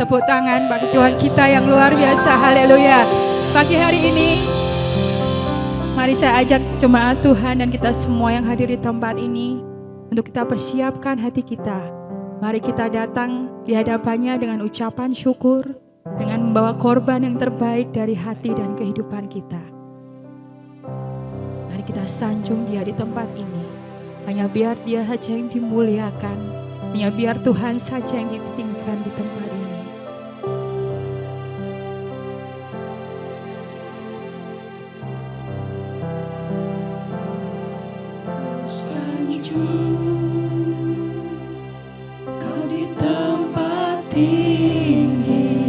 Tepuk tangan bagi Tuhan kita yang luar biasa. Haleluya. Pagi hari ini, mari saya ajak jemaat Tuhan dan kita semua yang hadir di tempat ini untuk kita persiapkan hati kita. Mari kita datang di hadapannya dengan ucapan syukur, dengan membawa korban yang terbaik dari hati dan kehidupan kita. Mari kita sanjung Dia di tempat ini. Hanya biar Dia saja yang dimuliakan, hanya biar Tuhan saja yang ditinggikan di tempat ini. Kau di tempat tinggi,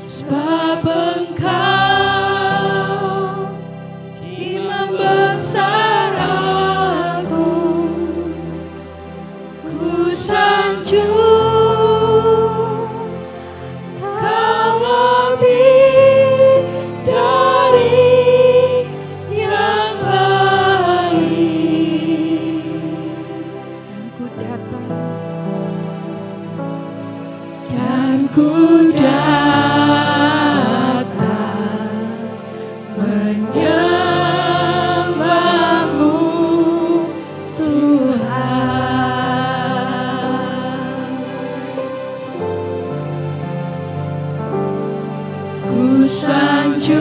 sebab Engkau Imam besar aku, ku sanjung Kau lebih dari yang lain. Dan ku datang menyembahmu Tuhan. Ku sanjung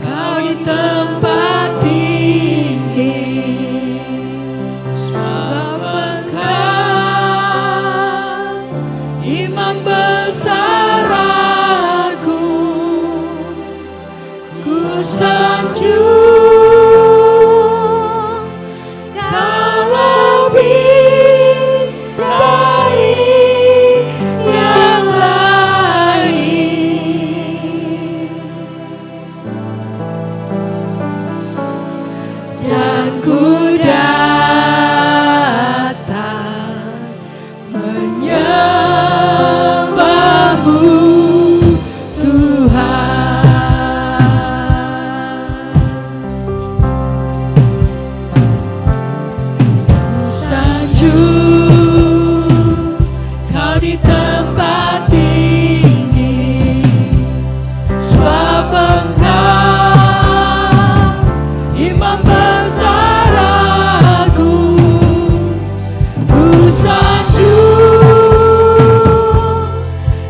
Kau di tempat tinggi, sebab Engkau Imam besar aku, ku sanjung Kau lebih dari yang lain. Dan ku datang menyembahmu Tuhan. Ku sanjung Kau di tempat tinggi, sebab Engkau Imam besar aku, ku sanjung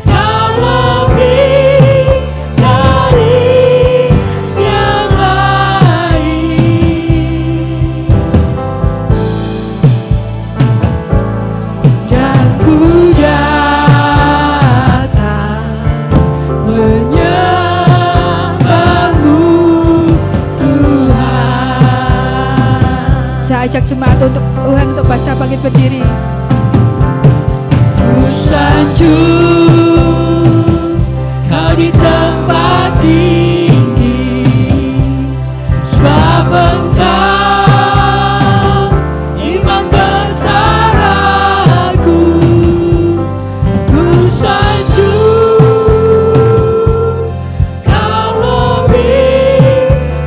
Kau lebih dari yang lain. Dan ku datang menyembahmu Tuhan. Saya ajak jemaat untuk Tuhan untuk bangsa bangkit berdiri. Ku sanjung Kau di tempat tinggi, sebab Engkau Imam besar aku, ku sanjung Kau lebih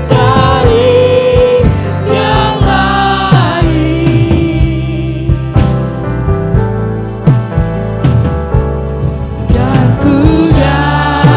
dari yang lain. Dan ku datang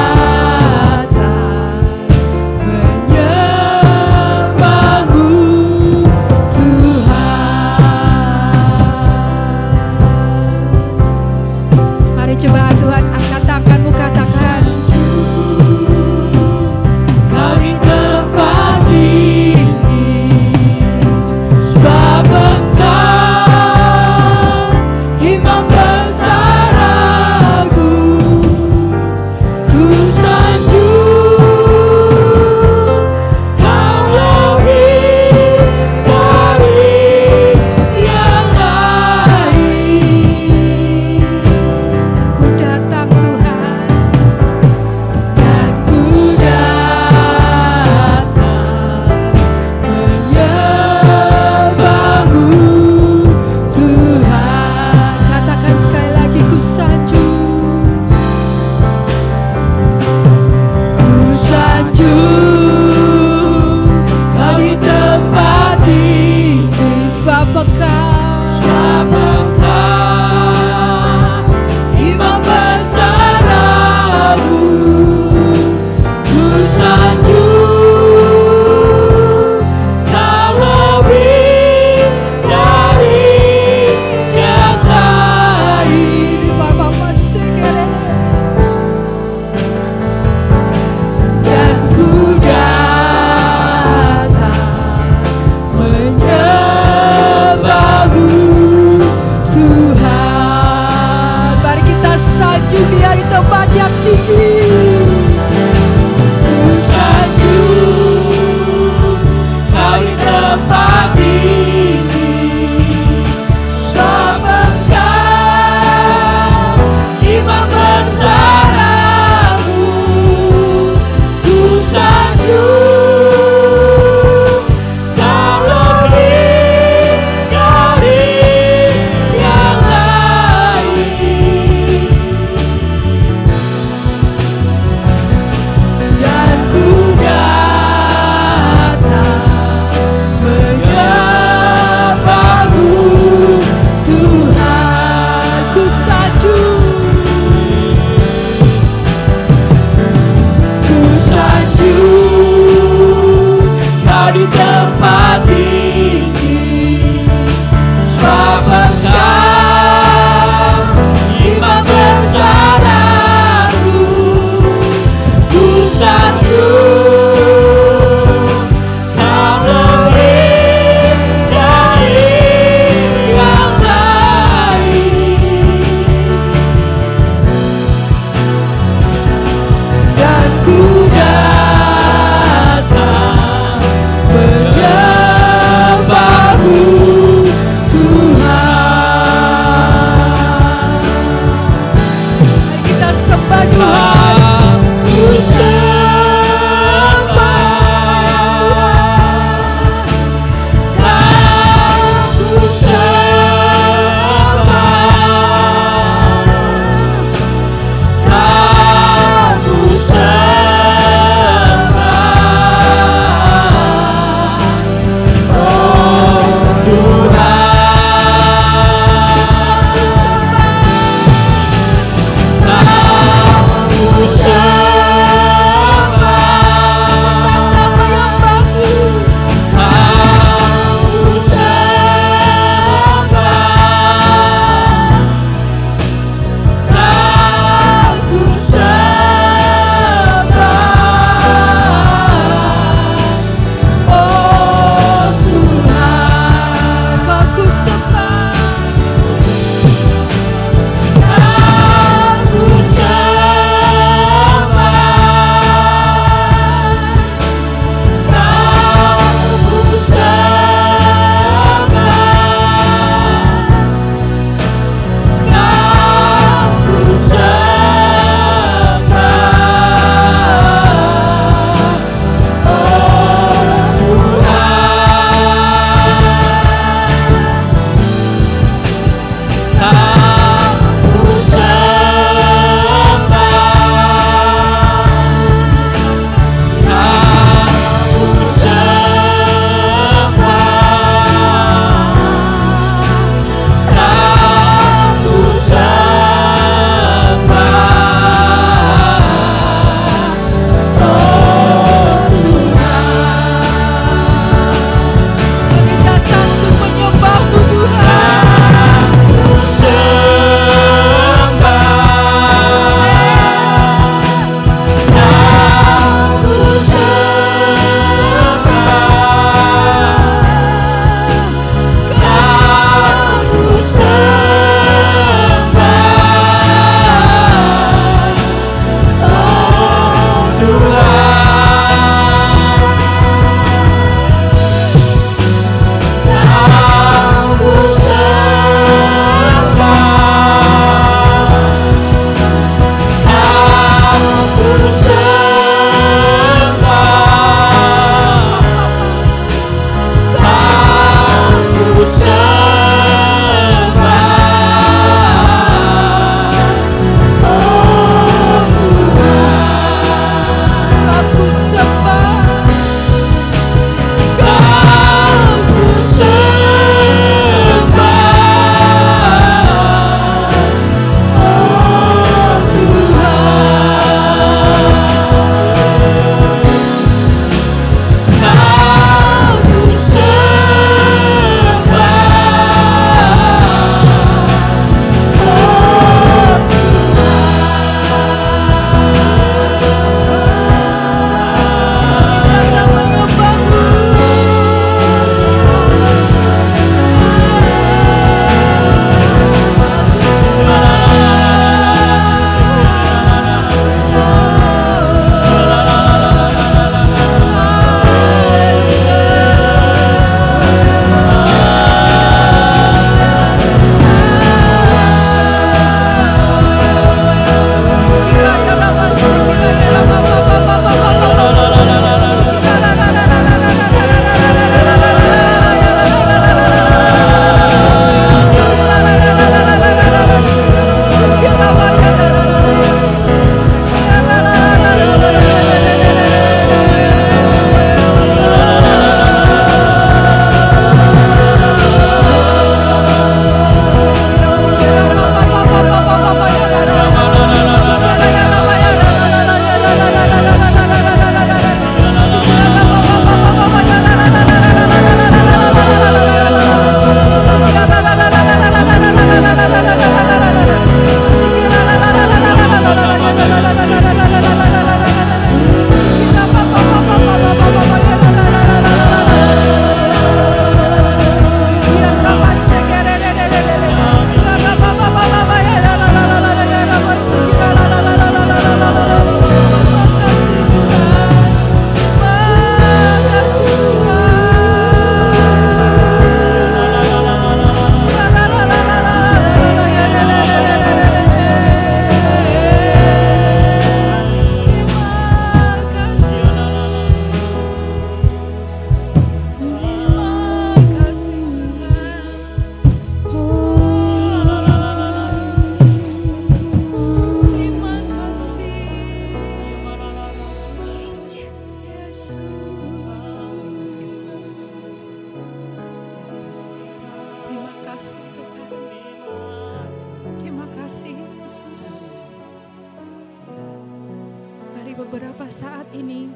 beberapa saat ini,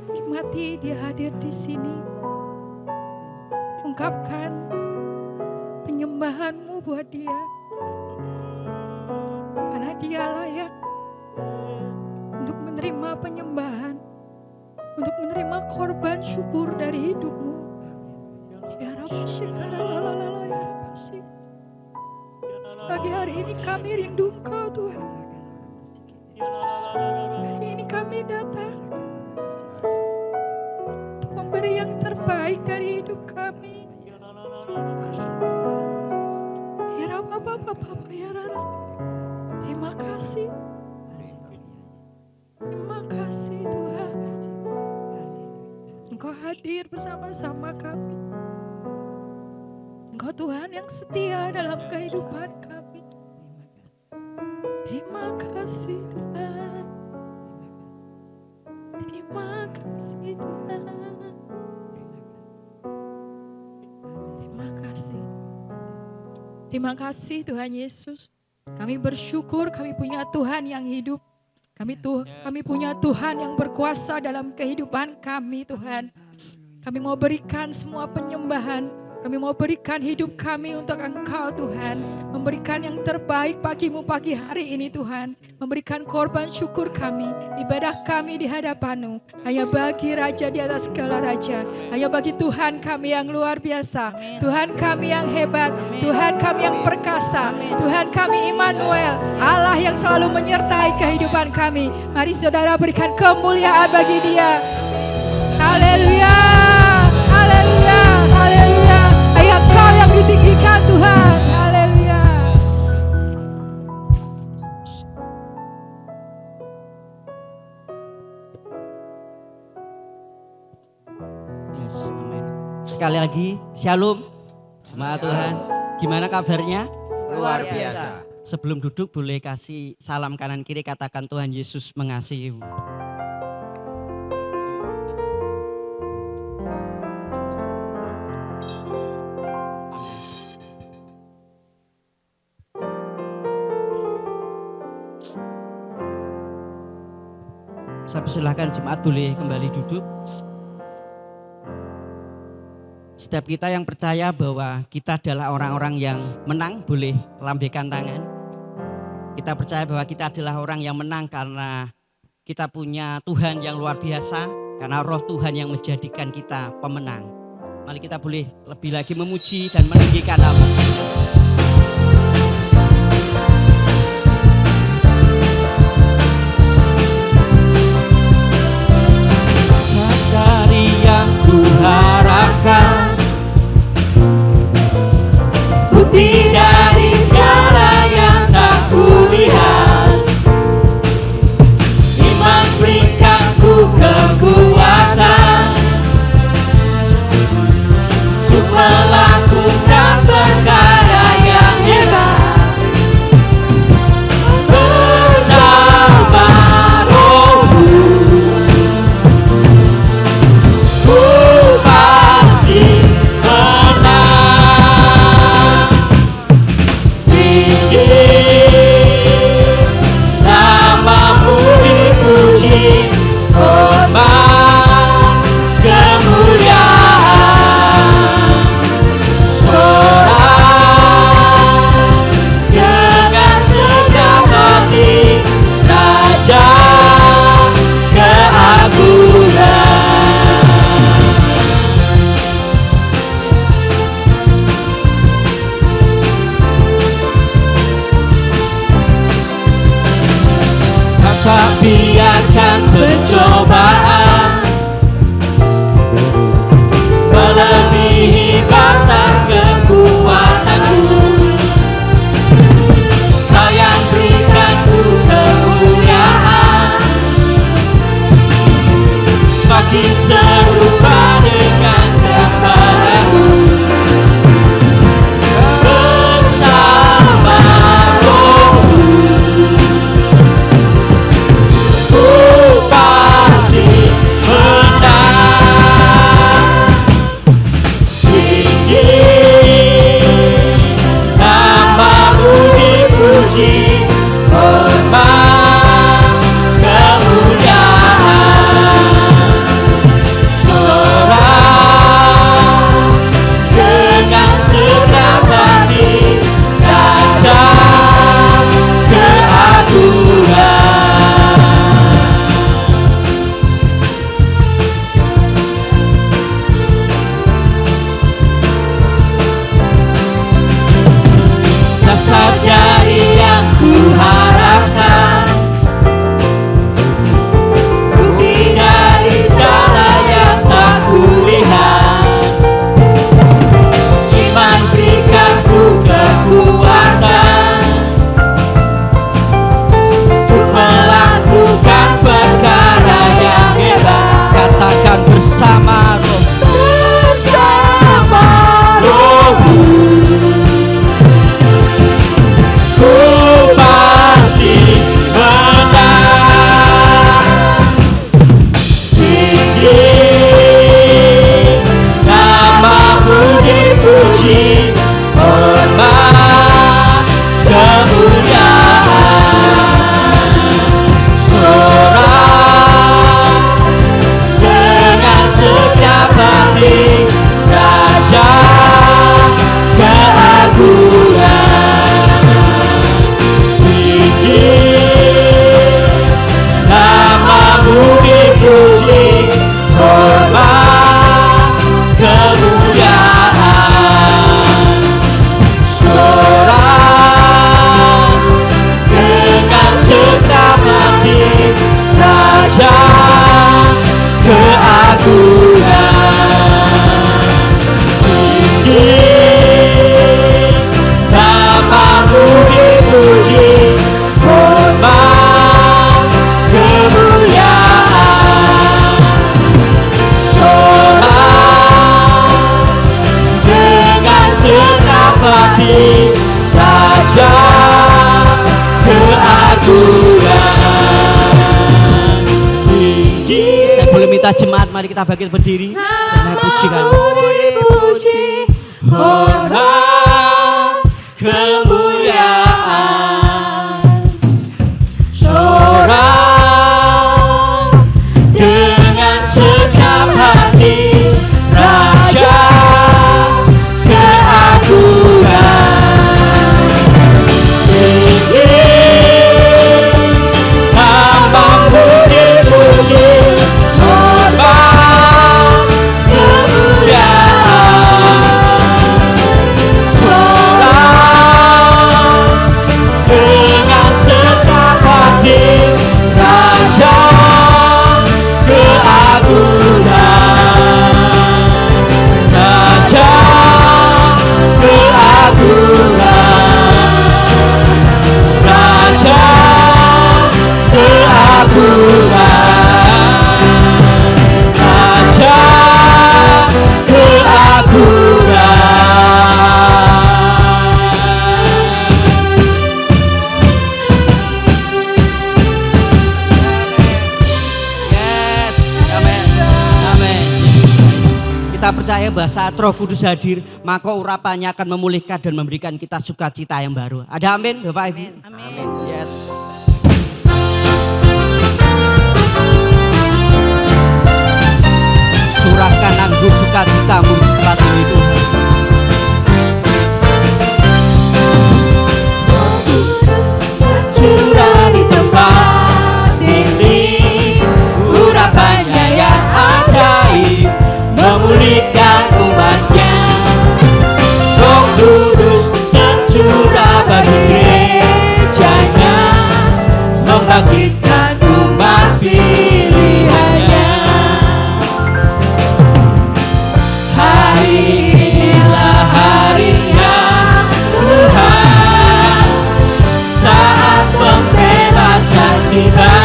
nikmati dia hadir di sini. Ungkapkan penyembahanmu buat dia. Karena dia layak untuk menerima penyembahan, untuk menerima korban syukur dari hidupmu. Ya Rabbi, shikaralalala, ya Rabbi. Pagi hari ini kami rindu Engkau Tuhan. Hari ini kami datang untuk memberi yang terbaik dari hidup kami. Ya Rabbi, ya Rabbi. Terima kasih. Terima kasih Tuhan. Engkau hadir bersama-sama kami. Engkau Tuhan yang setia dalam kehidupan kami. Terima kasih Tuhan. Terima kasih Tuhan. Terima kasih. Terima kasih Tuhan Yesus. Kami bersyukur kami punya Tuhan yang hidup. Kami punya Tuhan yang berkuasa dalam kehidupan kami Tuhan. Kami mau berikan semua penyembahan. Kami mau berikan hidup kami untuk Engkau Tuhan. Memberikan yang terbaik bagimu pagi hari ini Tuhan. Memberikan korban syukur kami. Ibadah kami di hadapan-Mu. Hanya bagi Raja di atas segala Raja. Hanya bagi Tuhan kami yang luar biasa. Tuhan kami yang hebat. Tuhan kami yang perkasa. Tuhan kami Immanuel. Allah yang selalu menyertai kehidupan kami. Mari saudara berikan kemuliaan bagi Dia. Haleluya. Haleluya. Haleluya. Kau yang ditinggikan Tuhan. Haleluya. Yes, amin. Sekali lagi, shalom. Jemaat Tuhan, gimana kabarnya? Luar biasa. Sebelum duduk boleh kasih salam kanan kiri, katakan Tuhan Yesus mengasihimu. Saya persilahkan jemaat boleh kembali duduk. Setiap kita yang percaya bahwa kita adalah orang-orang yang menang, boleh lambaikan tangan. Kita percaya bahwa kita adalah orang yang menang karena kita punya Tuhan yang luar biasa, karena roh Tuhan yang menjadikan kita pemenang. Mari kita boleh lebih lagi memuji dan meninggikan nama. Dari yang kuharapkan, bukti dari segala yang tak kulihat, iman berikan ku kekuatan untuk melakukan perkara yang hebat bersama Rohmu. Pasti menang. Tinggi namamu dipuji, hormat kemuliaan, sorak dengan segenap hati, Raja keagungan. Tak biarkan pencobaan melebihi batas kekuatanku. Kau yang berikan ku kemuliaan, semakin serupa dengan kepadamu. Bersama Rohmu pasti menang. Tinggi namamu dipuji, hormat kemuliaan. Kita jemaat, mari kita bangkit berdiri dan puji kami. Hormat, kemuliaan, sorak dengan segenap hati, Raja keagungan. Namamu dipuji, hormat, kemuliaan, sorak dengan segenap hati, Raja keagungan, Raja keagungan, Raja keagungan, Raja keagungan. Yes, amin, amin. Kita percaya bahwa saat Roh Kudus hadir, maka urapannya akan memulihkan dan memberikan kita sukacita yang baru. Ada amin, Bapak Ibu? Amin. Yes. Surahkan anggur sukacitamu di tempat ini, Tuhan. Curah di tempat ini, urapannya yang ajaib, memulihkan umatnya. Roh Kudus tercurah bagi gerejanya, membangkitkan umat pilihannya. Hari inilah harinya Tuhan, saat pembebasan tiba.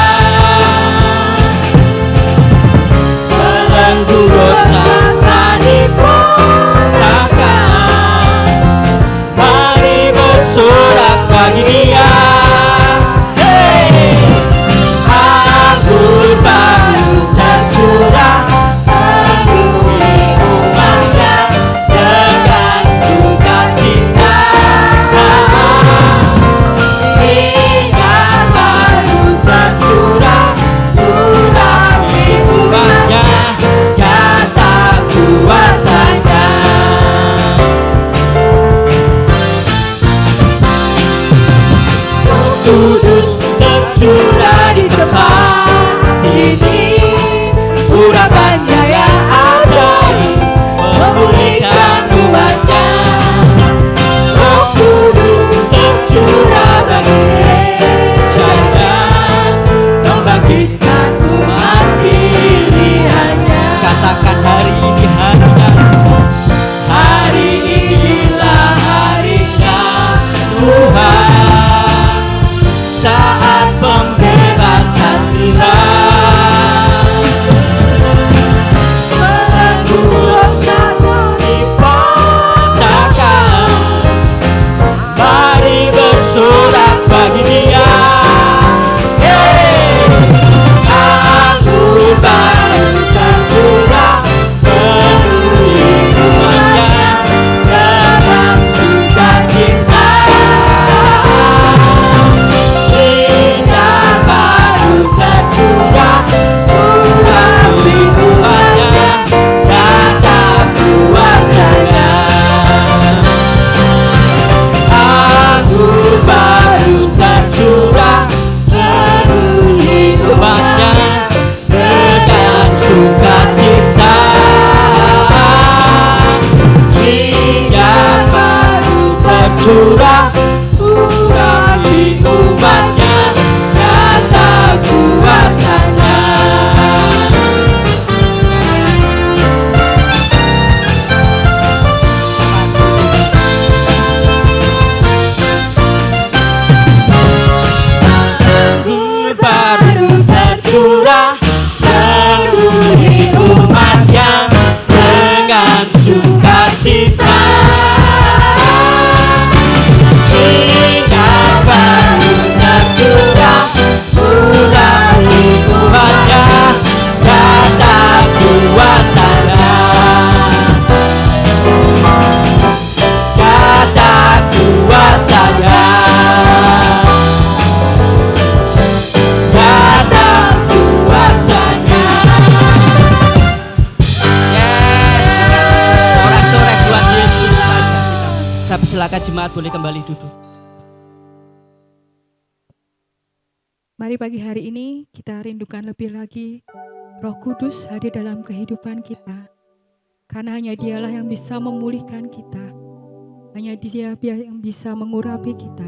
Belenggu dosa tak dipontahkan, mari bersorak bagi Dia. Hey! Anggur baru tercurah, penuhi umatnya dengan sukacita. Minyak baru tercurah, urapi umatnya, nyata kuasanya. Roh Kudus tercurah di tempat ini, urapannya yang ajaib, memulihkan umatnya. Roh Kudus tercurah bagi gerejanya, membangkitkan umat pilihannya. Katakan hari ini harinya. Hari inilah harinya Tuhan, saat pembebasan tiba. Belenggu dosa tak dipontahkan, mari bersorak bagi Dia. Hey! Anggur baru tercurah, penuhi umatnya dengan sukacita. Minyak baru tercurah, urapi umatnya, nyata kuasanya. Anggur baru tercurah, penuhi umatnya dengan sukacita. Minyak baru tercurah, urapi umatnya, nyata kuasanya. Anggur baru tercurah, penuhi umatnya dengan sukacita. Saya persilakan jemaat boleh kembali duduk. Mari pagi hari ini kita rindukan lebih lagi Roh Kudus hadir dalam kehidupan kita. Karena hanya Dialah yang bisa memulihkan kita. Hanya Dia yang bisa mengurapi kita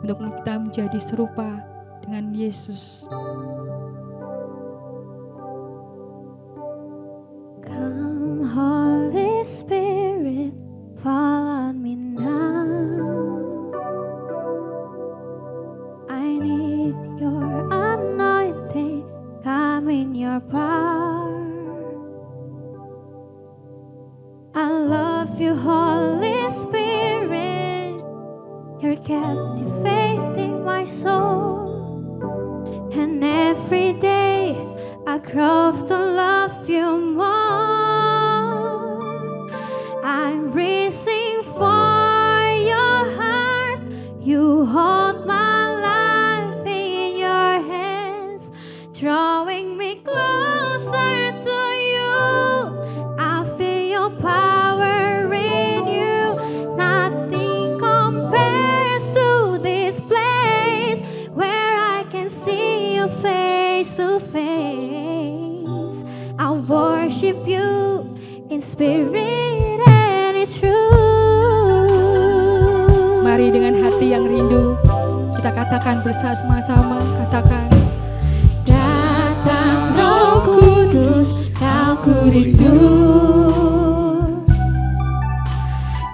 untuk kita menjadi serupa dengan Yesus. Come Holy Spirit, fall on me now. I need your anointing, come in your power. I love you, Holy Spirit, you're captivating my soul. And every day I grow to love you more. I'm reaching for your heart, you hold my life in your hands, drawing me closer to you. I feel your power in you, nothing compares to this place where I can see you face to face. I worship you in spirit and in truth. Mari dengan hati yang rindu kita katakan bersama-sama, katakan, Datang Roh Kudus, aku rindu.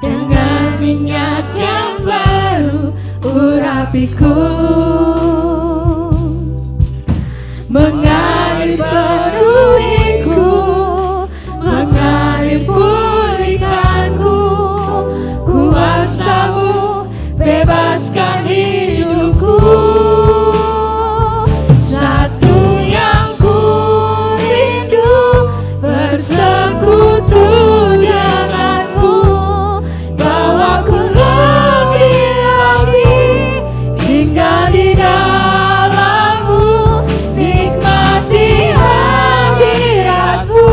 Dengan minyak yang baru urapiku, mengalir penuhiku, mengalir pulihkanku. Kuasa-Mu bebaskan hidupku. Satu yang ku rindu, bersekutu denganmu. Bawaku lebih lagi, tinggal di dalammu. Nikmati hadiratmu,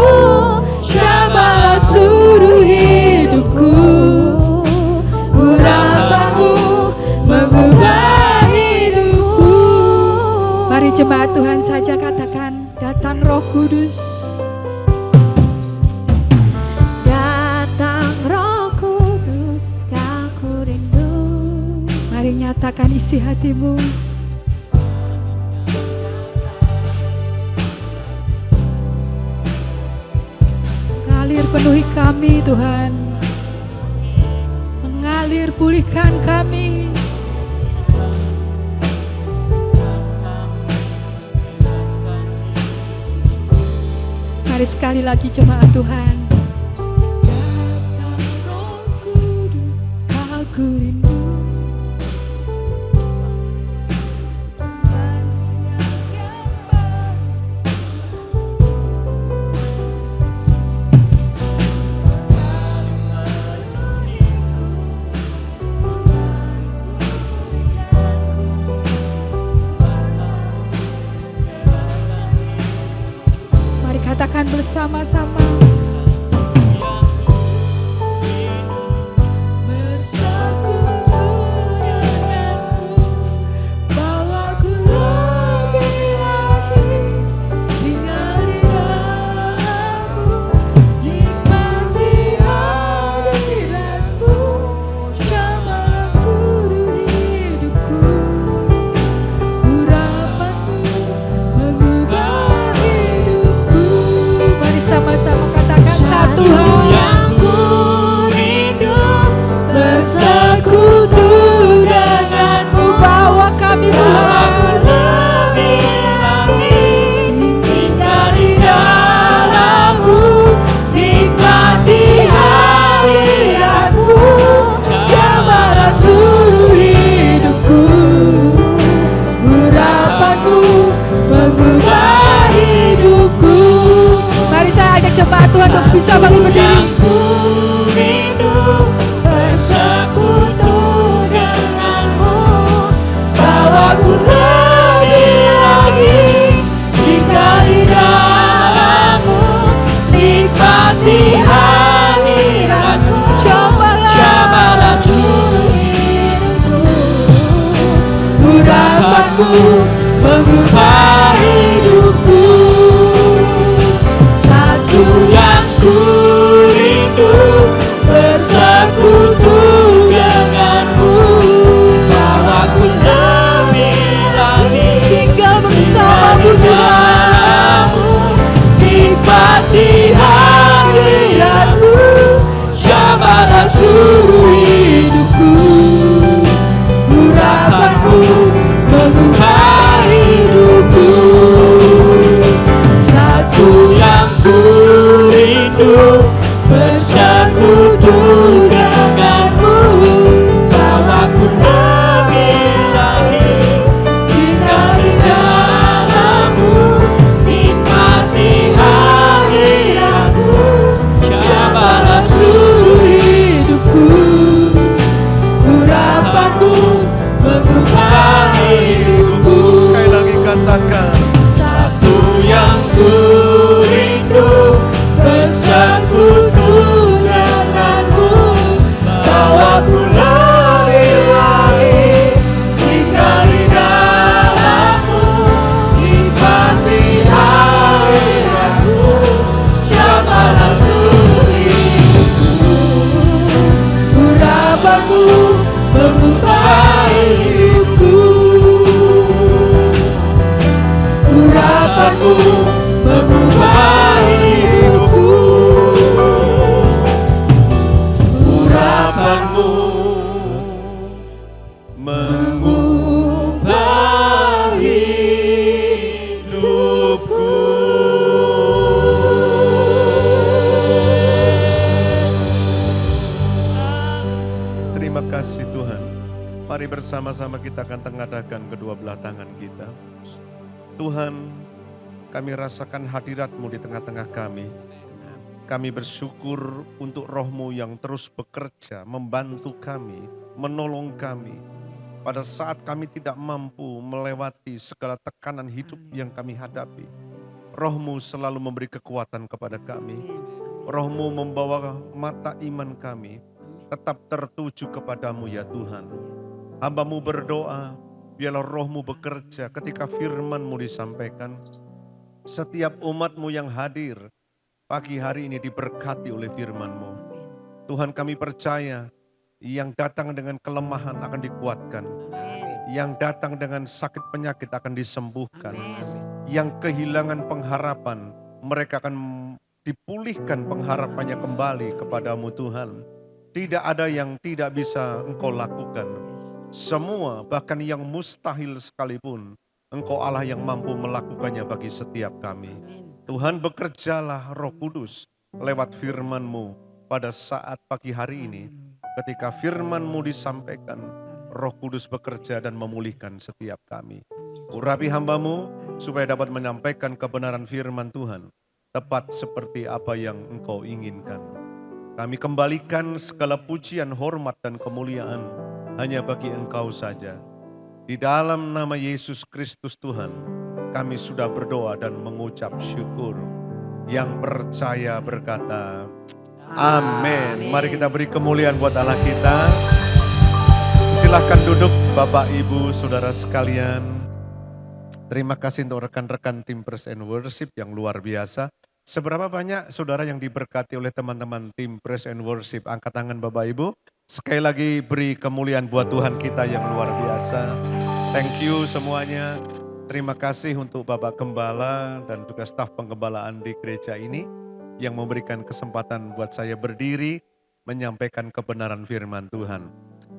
jamahlah seluruh hidupku. Urapanmu mengubah hidupku. mari jemaat Tuhan saja katakan, datang Roh Kudus. Datang Roh Kudus, aku rindu. Mari nyatakan isi hatimu. Mengalir penuhi kami Tuhan. Mengalir pulihkan kami. Mari sekali lagi jemaat Tuhan. Datang Roh Kudus, aku rindu. Dengan minyak yang baru. Mari katakan bersama-sama. Bersekutu denganmu, bawaku lebih lagi, tinggal di dalammu. Nikmati hadiratmu, jamahlah seluruh hidupku. Urapanmu mengubah hidupku. Mari sama-sama Urapanmu mengubah hidupku. Urapanmu mengubah hidupku. Urapanmu mengubah hidupku. Terima kasih Tuhan. Mari bersama-sama kita akan tengadakan kedua belah tangan kita. Tuhan, kami rasakan hadirat-Mu di tengah-tengah kami. Kami bersyukur untuk Roh-Mu yang terus bekerja, membantu kami, menolong kami. Pada saat kami tidak mampu melewati segala tekanan hidup yang kami hadapi. Roh-Mu selalu memberi kekuatan kepada kami. Roh-Mu membawa mata iman kami tetap tertuju kepadamu ya Tuhan. Hamba-Mu berdoa, biarlah Roh-Mu bekerja ketika firman-Mu disampaikan. Setiap umat-Mu yang hadir pagi hari ini diberkati oleh firman-Mu. Tuhan, kami percaya yang datang dengan kelemahan akan dikuatkan. Yang datang dengan sakit penyakit akan disembuhkan. Yang kehilangan pengharapan, mereka akan dipulihkan pengharapannya kembali kepadamu Tuhan. Tidak ada yang tidak bisa Engkau lakukan. Semua, bahkan yang mustahil sekalipun, Engkau Allah yang mampu melakukannya bagi setiap kami. Tuhan, bekerjalah Roh Kudus lewat firman-Mu pada saat pagi hari ini. Ketika firman-Mu disampaikan, Roh Kudus bekerja dan memulihkan setiap kami. Urapi hamba-Mu supaya dapat menyampaikan kebenaran firman Tuhan, tepat seperti apa yang Engkau inginkan. Kami kembalikan segala pujian, hormat, dan kemuliaan hanya bagi Engkau saja. Di dalam nama Yesus Kristus Tuhan, kami sudah berdoa dan mengucap syukur. Yang percaya berkata, amin. Mari kita beri kemuliaan buat Allah kita. Silahkan duduk Bapak, Ibu, Saudara sekalian. Terima kasih untuk rekan-rekan tim Praise and Worship yang luar biasa. Seberapa banyak saudara yang diberkati oleh teman-teman tim Praise and Worship? Angkat tangan Bapak Ibu. Sekali lagi beri kemuliaan buat Tuhan kita yang luar biasa. Thank you semuanya. Terima kasih untuk Bapak Gembala dan juga staf penggembalaan di gereja ini yang memberikan kesempatan buat saya berdiri menyampaikan kebenaran firman Tuhan.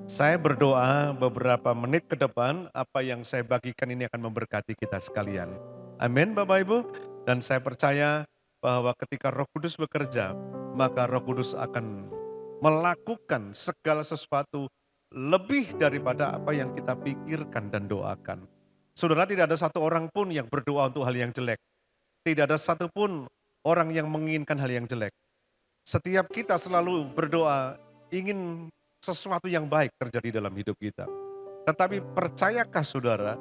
Saya berdoa beberapa menit ke depan apa yang saya bagikan ini akan memberkati kita sekalian. Amin Bapak Ibu. Dan saya percaya bahwa ketika Roh Kudus bekerja, maka Roh Kudus akan melakukan segala sesuatu lebih daripada apa yang kita pikirkan dan doakan. Saudara, tidak ada satu orang pun yang berdoa untuk hal yang jelek. Tidak ada satu pun orang yang menginginkan hal yang jelek. Setiap kita selalu berdoa ingin sesuatu yang baik terjadi dalam hidup kita. Tetapi percayakah saudara,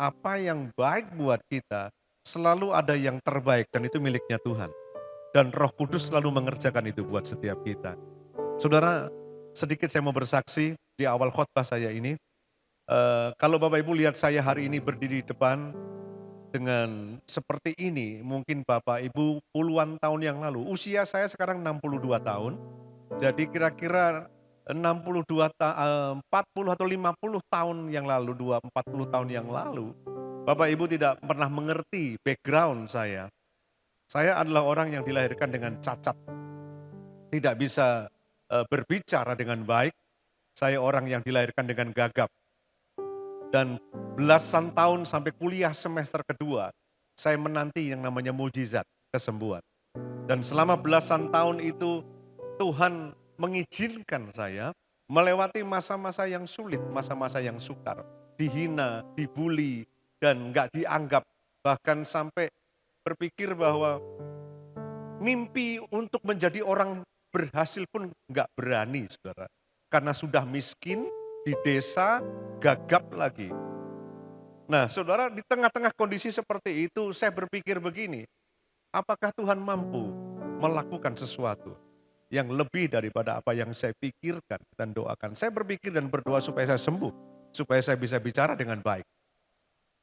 apa yang baik buat kita selalu ada yang terbaik dan itu miliknya Tuhan. Dan Roh Kudus selalu mengerjakan itu buat setiap kita. Saudara, sedikit saya mau bersaksi di awal khotbah saya ini. Kalau Bapak Ibu lihat saya hari ini berdiri di depan dengan seperti ini, mungkin Bapak Ibu puluhan tahun yang lalu. Usia saya sekarang 62 tahun. Jadi kira-kira 40 atau 50 tahun yang lalu, 40 tahun yang lalu, Bapak Ibu tidak pernah mengerti background saya. Saya adalah orang yang dilahirkan dengan cacat. Tidak bisa berbicara dengan baik. Saya orang yang dilahirkan dengan gagap. Dan belasan tahun sampai kuliah semester kedua, saya menanti yang namanya mujizat, kesembuhan. Dan selama belasan tahun itu Tuhan mengizinkan saya melewati masa-masa yang sulit, masa-masa yang sukar. Dihina, dibully, dan gak dianggap, bahkan sampai berpikir bahwa mimpi untuk menjadi orang berhasil pun gak berani saudara. Karena sudah miskin, di desa, gagap lagi. Nah saudara, di tengah-tengah kondisi seperti itu saya berpikir begini, apakah Tuhan mampu melakukan sesuatu yang lebih daripada apa yang saya pikirkan dan doakan. Saya berpikir dan berdoa supaya saya sembuh, supaya saya bisa bicara dengan baik.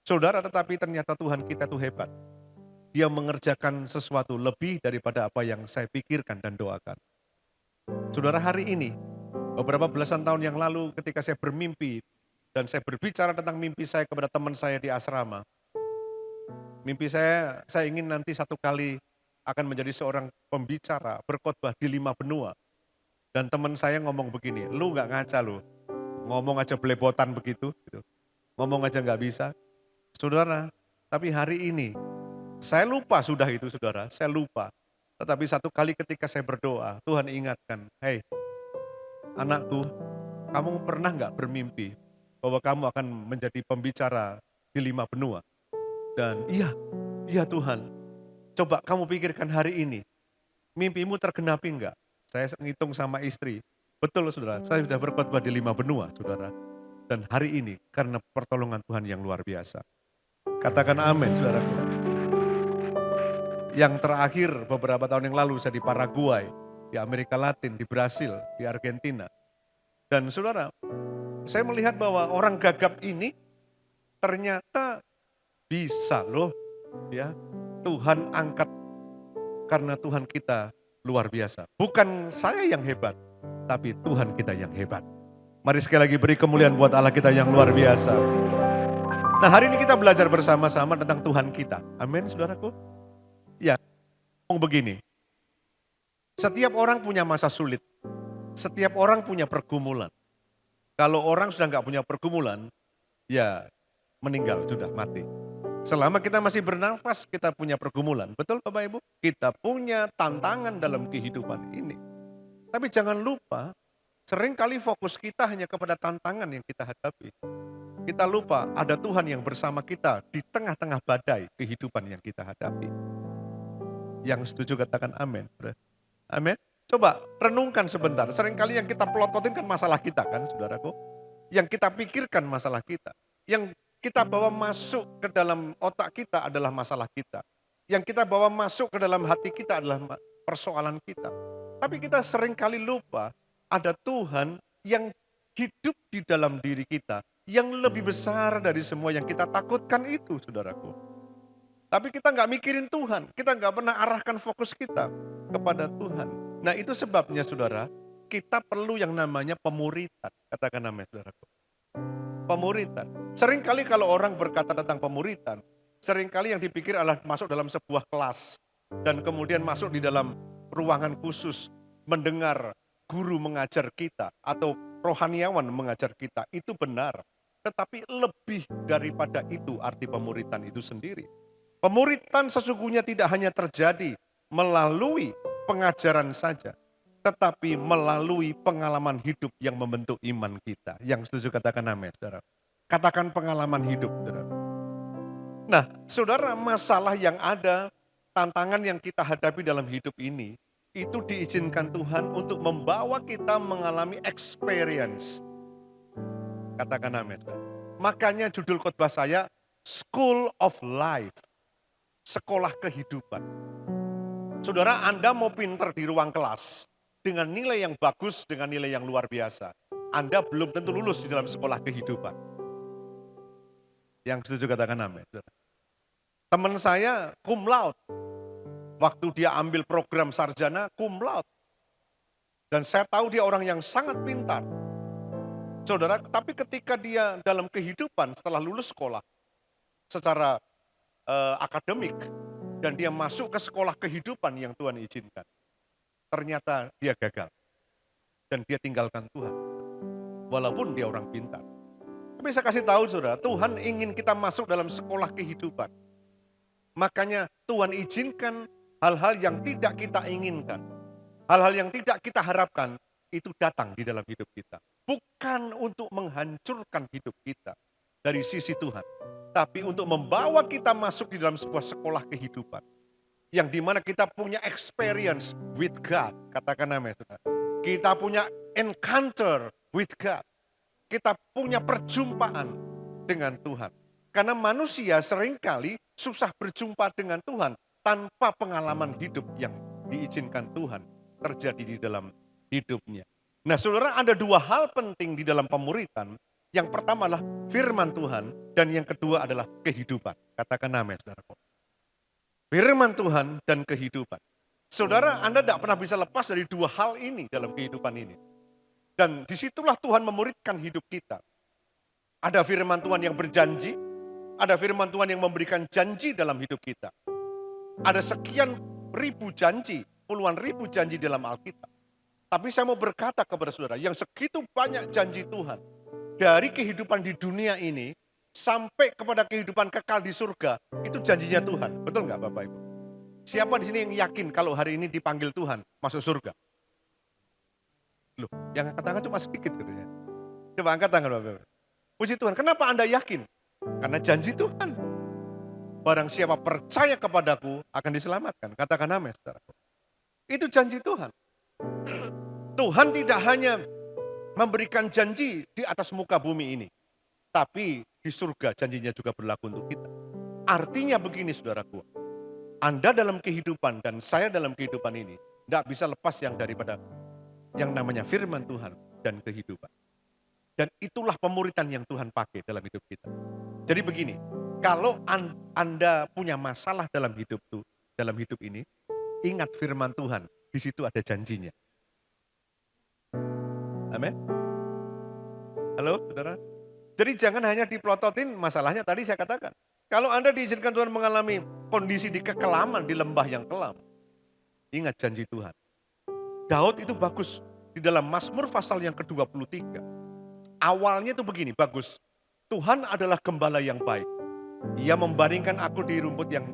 Saudara, tetapi ternyata Tuhan kita itu hebat. Dia mengerjakan sesuatu lebih daripada apa yang saya pikirkan dan doakan. Saudara, hari ini Beberapa belasan tahun yang lalu ketika saya bermimpi dan saya berbicara tentang mimpi saya kepada teman saya di asrama. Mimpi saya ingin nanti satu kali akan menjadi seorang pembicara, berkhotbah di 5 benua. Dan teman saya ngomong begini, lu gak ngaca lu, ngomong aja belebotan begitu, gitu. Ngomong aja gak bisa. Saudara, tapi hari ini, saya lupa sudah itu saudara, saya lupa. Tetapi satu kali ketika saya berdoa, Tuhan ingatkan, hei anakku, kamu pernah gak bermimpi bahwa kamu akan menjadi pembicara di 5 benua? Dan iya Tuhan, coba kamu pikirkan hari ini, mimpimu tergenapi enggak? Saya ngitung sama istri, betul saudara, saya sudah berkhotbah di 5 benua saudara. Dan hari ini karena pertolongan Tuhan yang luar biasa. Katakan amin saudara. Yang terakhir beberapa tahun yang lalu saya di Paraguay, di Amerika Latin, di Brasil, di Argentina. Dan saudara, saya melihat bahwa orang gagap ini ternyata bisa loh, ya. Tuhan angkat karena Tuhan kita luar biasa. Bukan saya yang hebat, tapi Tuhan kita yang hebat. Mari sekali lagi beri kemuliaan buat Allah kita yang luar biasa. Nah, hari ini kita belajar bersama-sama tentang Tuhan kita. Amin, saudaraku. Ya, ngomong begini. Setiap orang punya masa sulit. Setiap orang punya pergumulan. Kalau orang sudah nggak punya pergumulan, ya meninggal, sudah mati. Selama kita masih bernafas, kita punya pergumulan. Betul Bapak Ibu? Kita punya tantangan dalam kehidupan ini. Tapi jangan lupa, seringkali fokus kita hanya kepada tantangan yang kita hadapi. Kita lupa ada Tuhan yang bersama kita di tengah-tengah badai kehidupan yang kita hadapi. Yang setuju katakan amin. Amin. Coba renungkan sebentar. Seringkali yang kita pelototin kan masalah kita kan saudaraku. Yang kita pikirkan masalah kita. Yang kita bawa masuk ke dalam otak kita adalah masalah kita. Yang kita bawa masuk ke dalam hati kita adalah persoalan kita. Tapi kita seringkali lupa ada Tuhan yang hidup di dalam diri kita. Yang lebih besar dari semua yang kita takutkan itu saudaraku. Tapi kita nggak mikirin Tuhan. Kita nggak pernah arahkan fokus kita kepada Tuhan. Nah itu sebabnya saudara, kita perlu yang namanya pemuritan. Katakan namanya saudaraku. Pemuritan. Seringkali kalau orang berkata tentang pemuritan, seringkali yang dipikir adalah masuk dalam sebuah kelas dan kemudian masuk di dalam ruangan khusus mendengar guru mengajar kita atau rohaniawan mengajar kita. Itu benar. Tetapi lebih daripada itu arti pemuritan itu sendiri. Pemuritan sesungguhnya tidak hanya terjadi melalui pengajaran saja, tetapi melalui pengalaman hidup yang membentuk iman kita. Yang setuju katakan amin, saudara. Katakan pengalaman hidup, saudara. Nah, saudara, masalah yang ada, tantangan yang kita hadapi dalam hidup ini, itu diizinkan Tuhan untuk membawa kita mengalami experience. Katakan amin, saudara. Makanya judul khotbah saya, School of Life. Sekolah kehidupan. Saudara, Anda mau pinter di ruang kelas, dengan nilai yang bagus, dengan nilai yang luar biasa. Anda belum tentu lulus di dalam sekolah kehidupan. Yang setuju katakan amin. Teman saya cum laude. Waktu dia ambil program sarjana cum laude. Dan saya tahu dia orang yang sangat pintar. Saudara, tapi ketika dia dalam kehidupan setelah lulus sekolah, secara akademik, dan dia masuk ke sekolah kehidupan yang Tuhan izinkan. Ternyata dia gagal. Dan dia tinggalkan Tuhan. Walaupun dia orang pintar. Tapi saya kasih tahu saudara, Tuhan ingin kita masuk dalam sekolah kehidupan. Makanya Tuhan izinkan hal-hal yang tidak kita inginkan. Hal-hal yang tidak kita harapkan, itu datang di dalam hidup kita. Bukan untuk menghancurkan hidup kita dari sisi Tuhan. Tapi untuk membawa kita masuk di dalam sebuah sekolah kehidupan. Yang dimana kita punya experience with God. Katakan amin, saudara. Kita punya encounter with God. Kita punya perjumpaan dengan Tuhan. Karena manusia seringkali susah berjumpa dengan Tuhan tanpa pengalaman hidup yang diizinkan Tuhan terjadi di dalam hidupnya. Nah saudara, ada dua hal penting di dalam pemuritan. Yang pertama adalah firman Tuhan dan yang kedua adalah kehidupan. Katakan amin, saudara. Firman Tuhan dan kehidupan. Saudara, Anda tidak pernah bisa lepas dari dua hal ini dalam kehidupan ini. Dan disitulah Tuhan memuridkan hidup kita. Ada firman Tuhan yang berjanji, ada firman Tuhan yang memberikan janji dalam hidup kita. Ada sekian ribu janji, puluhan ribu janji dalam Alkitab. Tapi saya mau berkata kepada saudara, yang segitu banyak janji Tuhan, dari kehidupan di dunia ini, sampai kepada kehidupan kekal di surga, itu janjinya Tuhan. Betul nggak Bapak Ibu? Siapa di sini yang yakin kalau hari ini dipanggil Tuhan masuk surga? Loh, yang angkat tangan cuma sedikit katanya. Coba angkat tangan Bapak Ibu. Puji Tuhan, kenapa Anda yakin? Karena janji Tuhan. Barang siapa percaya kepadaku akan diselamatkan. Katakan amin, saudara. Itu janji Tuhan. Tuhan tidak hanya memberikan janji di atas muka bumi ini. Tapi di surga janjinya juga berlaku untuk kita. Artinya begini saudaraku. Anda dalam kehidupan dan saya dalam kehidupan ini tidak bisa lepas yang daripada yang namanya firman Tuhan dan kehidupan. Dan itulah pemuritan yang Tuhan pakai dalam hidup kita. Jadi begini, kalau Anda punya masalah dalam hidup ini, ingat firman Tuhan, di situ ada janjinya. Amin. Halo, saudara. Jadi jangan hanya dipelototin masalahnya tadi saya katakan. Kalau Anda diizinkan Tuhan mengalami kondisi di kekelaman, di lembah yang kelam, ingat janji Tuhan. Daud itu bagus di dalam Mazmur pasal yang ke-23. Awalnya itu begini, bagus. Tuhan adalah gembala yang baik. Ia membaringkan aku di rumput yang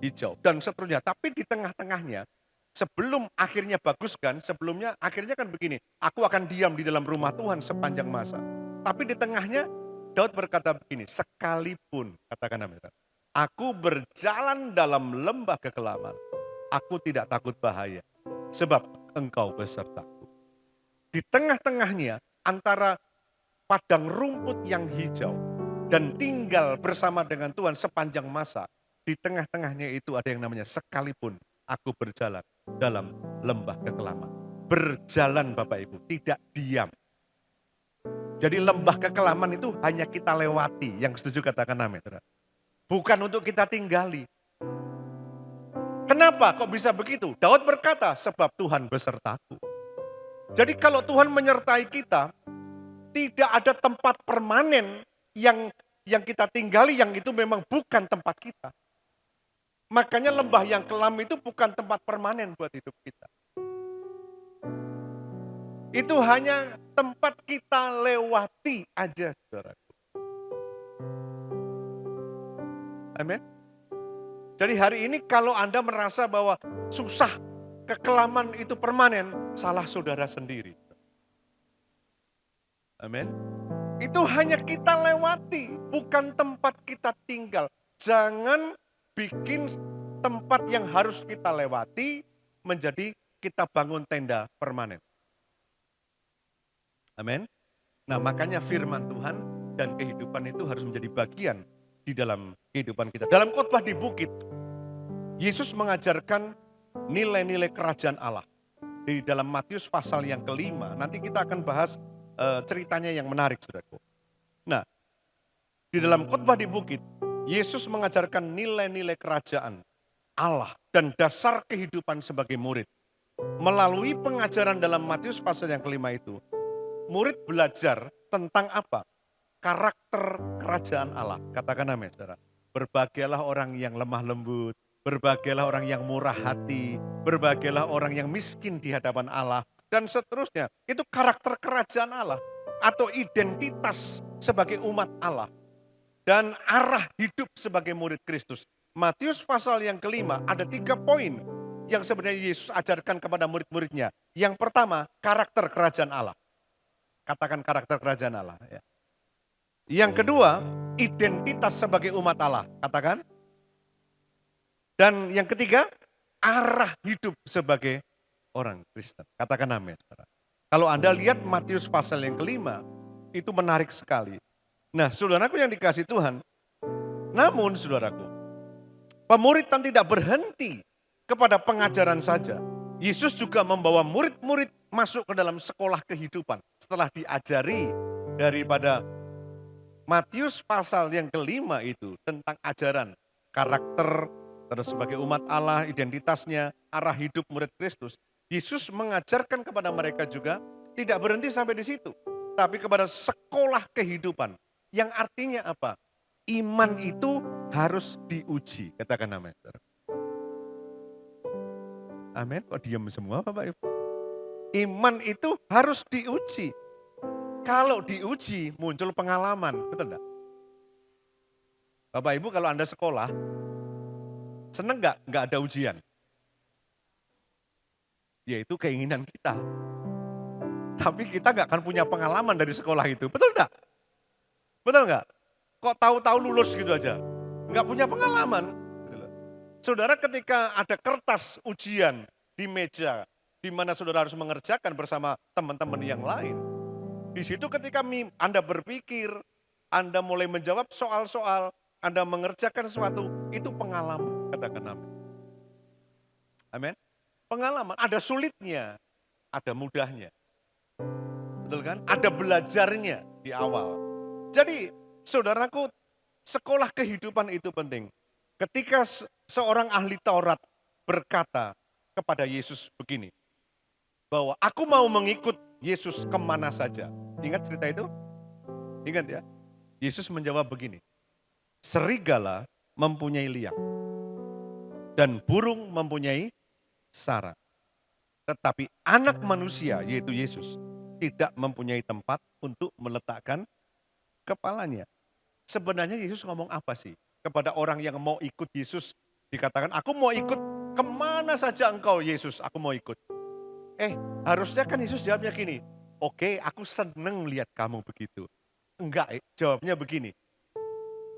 hijau dan seterusnya. Tapi di tengah-tengahnya, sebelum akhirnya bagus kan, sebelumnya akhirnya kan begini. Aku akan diam di dalam rumah Tuhan sepanjang masa. Tapi di tengahnya, Daud berkata begini, sekalipun, katakan amin. Aku berjalan dalam lembah kekelaman. Aku tidak takut bahaya. Sebab engkau besertaku. Di tengah-tengahnya, antara padang rumput yang hijau dan tinggal bersama dengan Tuhan sepanjang masa, di tengah-tengahnya itu ada yang namanya sekalipun aku berjalan dalam lembah kekelaman. Berjalan Bapak Ibu, tidak diam. Jadi lembah kekelaman itu hanya kita lewati, yang setuju katakan amin. Bukan untuk kita tinggali. Kenapa kok bisa begitu? Daud berkata, sebab Tuhan besertaku. Jadi kalau Tuhan menyertai kita, tidak ada tempat permanen yang kita tinggali yang itu memang bukan tempat kita. Makanya lembah yang kelam itu bukan tempat permanen buat hidup kita. Itu hanya tempat kita lewati aja, saudaraku. Amin. Jadi hari ini kalau Anda merasa bahwa susah, kekelaman itu permanen, salah saudara sendiri. Amin. Itu hanya kita lewati, bukan tempat kita tinggal. Jangan bikin tempat yang harus kita lewati menjadi kita bangun tenda permanen. Amin. Nah, makanya firman Tuhan dan kehidupan itu harus menjadi bagian di dalam kehidupan kita. Dalam khotbah di bukit, Yesus mengajarkan nilai-nilai kerajaan Allah. Di dalam Matius pasal yang ke-5, nanti kita akan bahas ceritanya yang menarik, saudaraku. Nah, di dalam khotbah di bukit, Yesus mengajarkan nilai-nilai kerajaan Allah dan dasar kehidupan sebagai murid. Melalui pengajaran dalam Matius pasal yang ke-5 itu, murid belajar tentang apa? Karakter kerajaan Allah. Katakan amin, saudara. Berbahagialah orang yang lemah lembut, berbahagialah orang yang murah hati, berbahagialah orang yang miskin di hadapan Allah, dan seterusnya. Itu karakter kerajaan Allah atau identitas sebagai umat Allah dan arah hidup sebagai murid Kristus. Matius pasal yang ke-5 ada 3 poin yang sebenarnya Yesus ajarkan kepada murid-muridnya. Yang pertama, karakter kerajaan Allah. Katakan karakter kerajaan Allah. Ya. Yang kedua, identitas sebagai umat Allah. Katakan. Dan yang ketiga, arah hidup sebagai orang Kristen. Katakan amin. Kalau Anda lihat Matius pasal yang ke-5, itu menarik sekali. Nah, saudaraku yang dikasih Tuhan, namun saudaraku, pemuridan tidak berhenti kepada pengajaran saja. Yesus juga membawa murid-murid masuk ke dalam sekolah kehidupan. Setelah diajari daripada Matius pasal yang ke-5 itu tentang ajaran, karakter, terus sebagai umat Allah, identitasnya, arah hidup murid Kristus. Yesus mengajarkan kepada mereka juga Tidak berhenti sampai di situ. Tapi kepada sekolah kehidupan. Yang artinya apa? Iman itu harus diuji. Katakan amin. Amin. Kok diam semua Bapak Ibu? Iman itu harus diuji. Kalau diuji muncul pengalaman. Betul enggak? Bapak Ibu kalau Anda sekolah, seneng enggak? Enggak ada ujian. Yaitu keinginan kita. Tapi kita nggak akan punya pengalaman dari sekolah itu. Betul nggak? Betul nggak? Kok tahu-tahu lulus gitu aja? Nggak punya pengalaman. Saudara ketika ada kertas ujian di meja, di mana saudara harus mengerjakan bersama teman-teman yang lain. Di situ ketika Anda berpikir, Anda mulai menjawab soal-soal, Anda mengerjakan sesuatu, itu pengalaman. Katakan amin. Amin. Pengalaman, ada sulitnya, ada mudahnya. Betul kan? Ada belajarnya di awal. Jadi saudaraku, sekolah kehidupan itu penting. Ketika seorang ahli Taurat berkata kepada Yesus begini, bahwa aku mau mengikut Yesus kemana saja. Ingat cerita itu? Ingat ya? Yesus menjawab begini, serigala mempunyai liang dan burung mempunyai sarang. Tetapi anak manusia, yaitu Yesus, tidak mempunyai tempat untuk meletakkan kepalanya. Sebenarnya Yesus ngomong apa sih? Kepada orang yang mau ikut Yesus, dikatakan, aku mau ikut kemana saja engkau Yesus, aku mau ikut. Harusnya kan Yesus jawabnya gini, oke, aku seneng lihat kamu begitu. Enggak, jawabnya begini,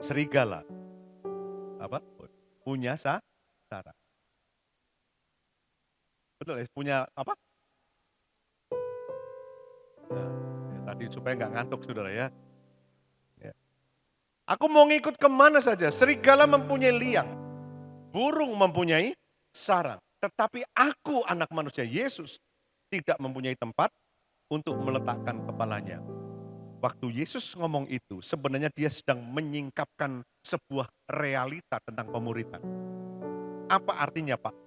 serigala punya sarang. Betul ya, punya apa? Ya, tadi supaya nggak ngantuk saudara ya. Aku mau ngikut kemana saja, serigala mempunyai liang, burung mempunyai sarang. Tetapi aku anak manusia, Yesus, tidak mempunyai tempat untuk meletakkan kepalanya. Waktu Yesus ngomong itu, sebenarnya dia sedang menyingkapkan sebuah realita tentang pemuridan. Apa artinya Pak?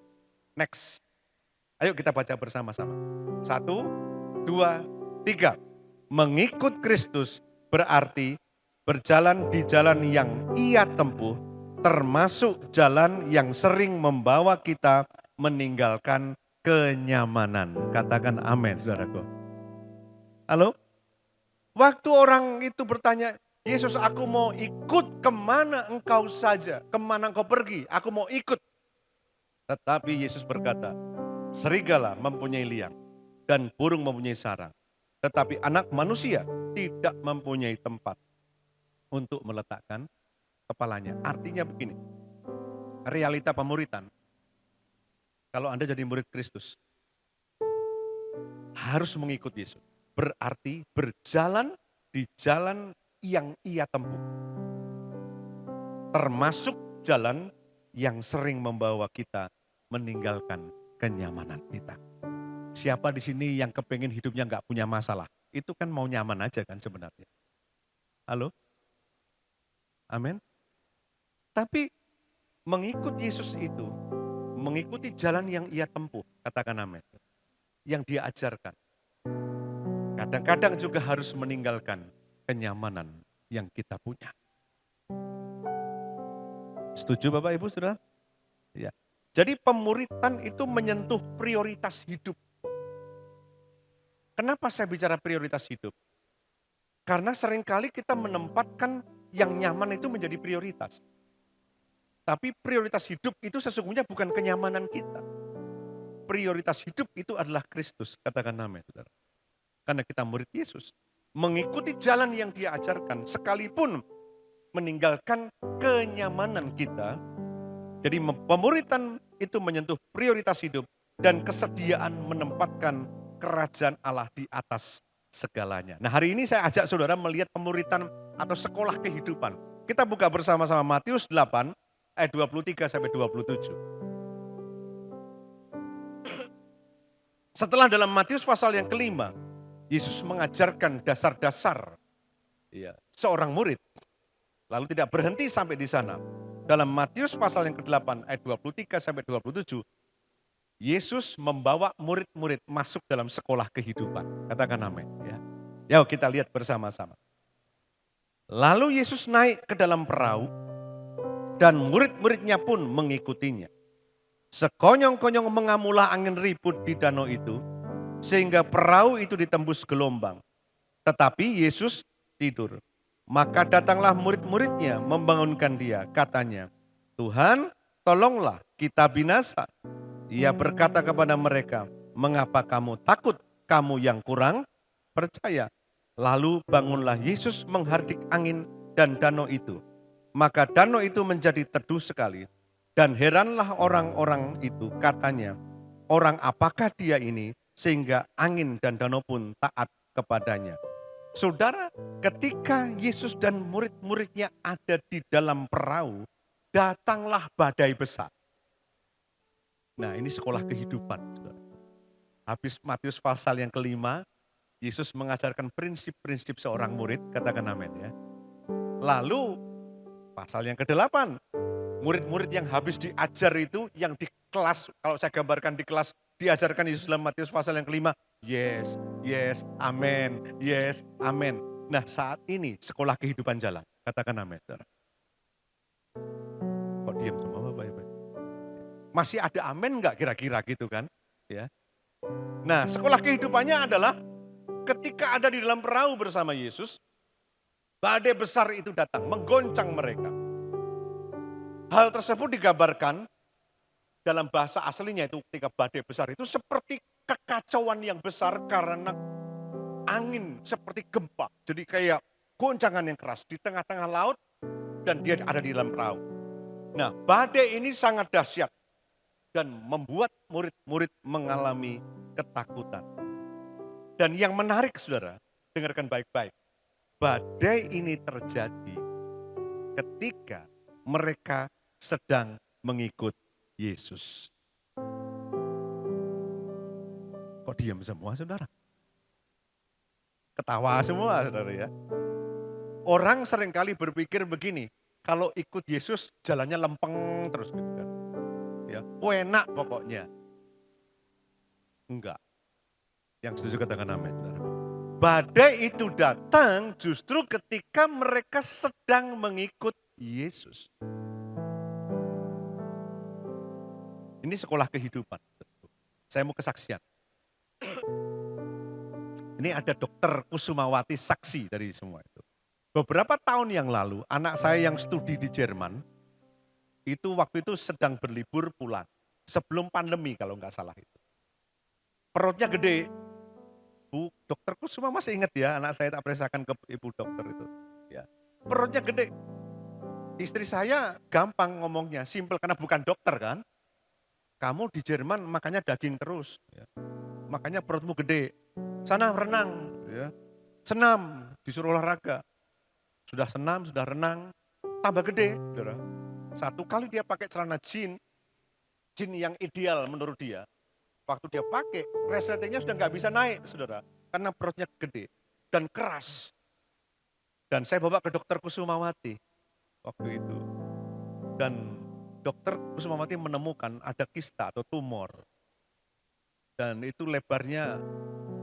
Next. Ayo kita baca bersama-sama. 1, 2, 3. Mengikut Kristus berarti berjalan di jalan yang ia tempuh, termasuk jalan yang sering membawa kita meninggalkan kenyamanan. Katakan amin, saudaraku. Halo? Waktu orang itu bertanya, Yesus, aku mau ikut kemana engkau saja, kemana engkau pergi, aku mau ikut. Tetapi Yesus berkata, serigala mempunyai liang dan burung mempunyai sarang. Tetapi anak manusia tidak mempunyai tempat untuk meletakkan kepalanya. Artinya begini, realita pemuridan. Kalau Anda jadi murid Kristus, harus mengikut Yesus. Berarti berjalan di jalan yang ia tempuh. Termasuk jalan yang sering membawa kita meninggalkan kenyamanan kita. Siapa di sini yang kepengen hidupnya nggak punya masalah? Itu kan mau nyaman aja kan sebenarnya. Halo? Amin. Tapi mengikut Yesus itu, mengikuti jalan yang ia tempuh, katakan amin. Yang dia ajarkan. Kadang-kadang juga harus meninggalkan kenyamanan yang kita punya. Setuju Bapak Ibu Saudara? Ya. Jadi pemuridan itu menyentuh prioritas hidup. Kenapa saya bicara prioritas hidup? Karena seringkali kita menempatkan yang nyaman itu menjadi prioritas. Tapi prioritas hidup itu sesungguhnya bukan kenyamanan kita. Prioritas hidup itu adalah Kristus. Katakan amin, saudara. Karena kita murid Yesus. Mengikuti jalan yang dia ajarkan. Sekalipun meninggalkan kenyamanan kita. Jadi pemuridan itu menyentuh prioritas hidup. Dan kesediaan menempatkan kerajaan Allah di atas segalanya. Nah hari ini saya ajak saudara melihat pemuridan atau sekolah kehidupan. Kita buka bersama-sama Matius 8 ayat 23 sampai 27. Setelah dalam Matius pasal yang kelima, Yesus mengajarkan dasar-dasar seorang murid. Lalu tidak berhenti sampai di sana. Dalam Matius pasal yang ke-8 ayat 23 sampai 27, Yesus membawa murid-murid masuk dalam sekolah kehidupan. Katakan amin. Ya. Yuk kita lihat bersama-sama. Lalu Yesus naik ke dalam perahu dan murid-muridnya pun mengikutinya. Sekonyong-konyong mengamulah angin ribut di danau itu sehingga perahu itu ditembus gelombang. Tetapi Yesus tidur. Maka datanglah murid-muridnya membangunkan dia. Katanya, Tuhan tolonglah kita binasa. Ia berkata kepada mereka, mengapa kamu takut, kamu yang kurang percaya? Lalu bangunlah Yesus menghardik angin dan danau itu. Maka danau itu menjadi teduh sekali. Dan heranlah orang-orang itu, katanya, orang apakah dia ini sehingga angin dan danau pun taat kepadanya. Saudara, ketika Yesus dan murid-muridnya ada di dalam perahu, datanglah badai besar. Nah, ini sekolah kehidupan. Habis Matius pasal yang kelima, Yesus mengajarkan prinsip-prinsip seorang murid, katakan amin ya. Lalu pasal yang ke-8, murid-murid yang habis diajar itu, yang di kelas, kalau saya gambarkan di kelas, diajarkan Yesus dalam Matius pasal yang kelima, yes, yes, amin, yes, amin. Nah, saat ini sekolah kehidupan jalan, katakan amin. Kok diam semua Bapak? Masih ada amin enggak kira-kira gitu kan? Ya. Nah, sekolah kehidupannya adalah ketika ada di dalam perahu bersama Yesus, badai besar itu datang, menggoncang mereka. Hal tersebut digambarkan dalam bahasa aslinya itu ketika badai besar itu seperti kekacauan yang besar karena angin seperti gempa. Jadi kayak goncangan yang keras di tengah-tengah laut dan dia ada di dalam perahu. Nah, badai ini sangat dahsyat dan membuat murid-murid mengalami ketakutan. Dan yang menarik saudara, dengarkan baik-baik. Badai ini terjadi ketika mereka sedang mengikut Yesus. Kok diam semua saudara? Ketawa semua saudara ya. Orang seringkali berpikir begini, kalau ikut Yesus jalannya lempeng terus gitu kan. Ya, enak pokoknya. Enggak. Yang setuju katakan amin. Badai itu datang justru ketika mereka sedang mengikut Yesus. Ini sekolah kehidupan. Saya mau kesaksian. Ini ada dokter Kusumawati saksi dari semua itu. Beberapa tahun yang lalu, anak saya yang studi di Jerman, itu waktu itu sedang berlibur pulang. Sebelum pandemi kalau nggak salah itu. Perutnya gede. Bu, dokter Kusuma masih ingat ya, anak saya tak periksakan ke ibu dokter itu. Ya. Perutnya gede. Istri saya gampang ngomongnya, simpel karena bukan dokter kan. Kamu di Jerman makanya daging terus. Ya. Makanya perutmu gede. Sana renang. Ya. Senam, disuruh olahraga. Sudah senam, sudah renang, tambah gede. Saudara. Satu kali dia pakai celana jean yang ideal menurut dia. Waktu dia pakai, resletingnya sudah nggak bisa naik, saudara. Karena perutnya gede dan keras. Dan saya bawa ke dokter Kusumawati waktu itu. Dan dokter Kusumawati menemukan ada kista atau tumor. Dan itu lebarnya,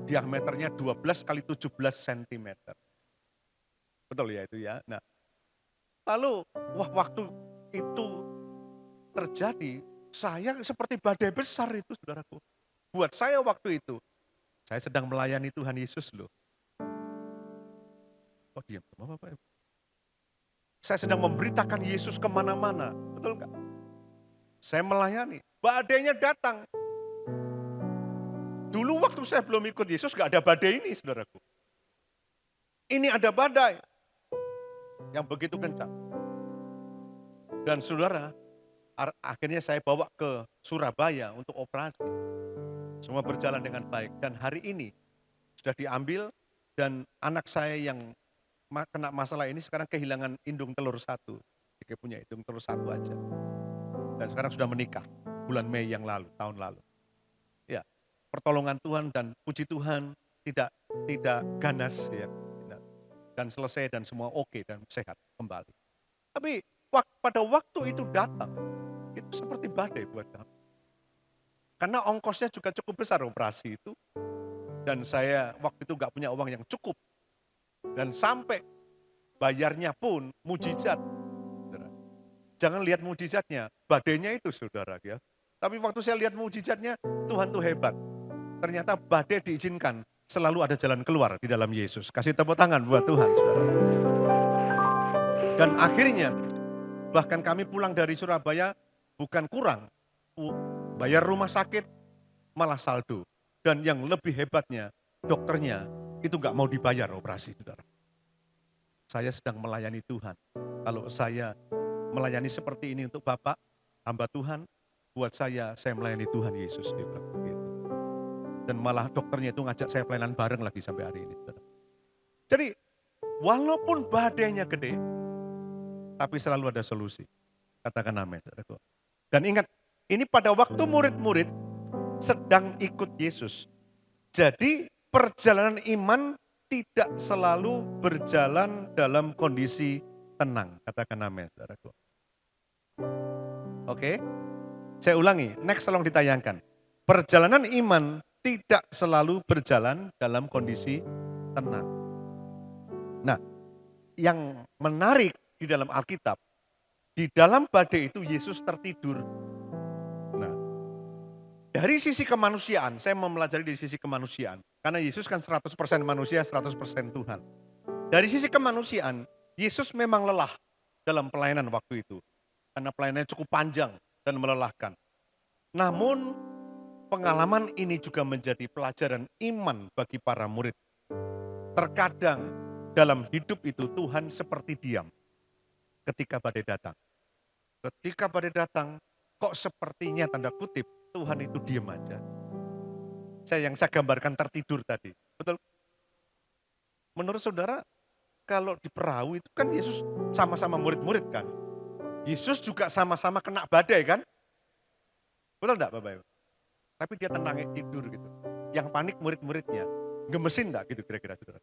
diameternya 12 kali 17 cm. Betul ya itu ya. Nah, lalu waktu itu terjadi, saya seperti badai besar itu saudaraku. Buat saya waktu itu, saya sedang melayani Tuhan Yesus loh. Oh diam, Bapak Ibu. Saya sedang memberitakan Yesus kemana-mana, betul enggak? Saya melayani, badainya datang. Dulu waktu saya belum ikut Yesus gak ada badai ini saudaraku. Ini ada badai yang begitu kencang. Dan saudara, akhirnya saya bawa ke Surabaya untuk operasi. Semua berjalan dengan baik. Dan hari ini sudah diambil dan anak saya yang kena masalah ini sekarang kehilangan indung telur satu. Dia punya indung telur satu aja. Dan sekarang sudah menikah bulan Mei yang lalu, tahun lalu. Ya, pertolongan Tuhan dan puji Tuhan tidak ganas ya. Dan selesai dan semua oke dan sehat kembali. Tapi pada waktu itu datang, itu seperti badai buat kami. Karena ongkosnya juga cukup besar operasi itu. Dan saya waktu itu gak punya uang yang cukup. Dan sampai bayarnya pun mujizat. Saudara. Jangan lihat mujizatnya, badainya itu saudara ya. Tapi waktu saya lihat mujizatnya, Tuhan tuh hebat. Ternyata badai diizinkan, selalu ada jalan keluar di dalam Yesus. Kasih tepuk tangan buat Tuhan, saudara. Dan akhirnya, bahkan kami pulang dari Surabaya, bukan kurang, bayar rumah sakit, malah saldo. Dan yang lebih hebatnya, dokternya itu gak mau dibayar operasi, saudara. Saya sedang melayani Tuhan. Kalau saya melayani seperti ini untuk Bapak, hamba Tuhan, buat saya melayani Tuhan Yesus. Dia bilang begitu. Dan malah dokternya itu ngajak saya pelayanan bareng lagi sampai hari ini. Saudara. Jadi, walaupun badainya gede, tapi selalu ada solusi. Katakan amin. Saudara. Dan ingat, ini pada waktu murid-murid sedang ikut Yesus. Jadi perjalanan iman tidak selalu berjalan dalam kondisi tenang. Katakan amin, saudaraku. Oke, saya ulangi, next tolong ditayangkan. Perjalanan iman tidak selalu berjalan dalam kondisi tenang. Nah, yang menarik di dalam Alkitab, di dalam badai itu Yesus tertidur. Dari sisi kemanusiaan, saya mau mempelajari dari sisi kemanusiaan. Karena Yesus kan 100% manusia, 100% Tuhan. Dari sisi kemanusiaan, Yesus memang lelah dalam pelayanan waktu itu. Karena pelayanannya cukup panjang dan melelahkan. Namun, pengalaman ini juga menjadi pelajaran iman bagi para murid. Terkadang dalam hidup itu Tuhan seperti diam ketika badai datang. Ketika badai datang, kok sepertinya tanda kutip, Tuhan itu diam aja. Yang saya gambarkan tertidur tadi. Betul? Menurut saudara, kalau di perahu itu kan Yesus sama-sama murid-murid kan? Yesus juga sama-sama kena badai kan? Betul enggak Bapak Ibu? Tapi dia tenang tidur gitu. Yang panik murid-muridnya. Gemesin enggak gitu kira-kira saudara?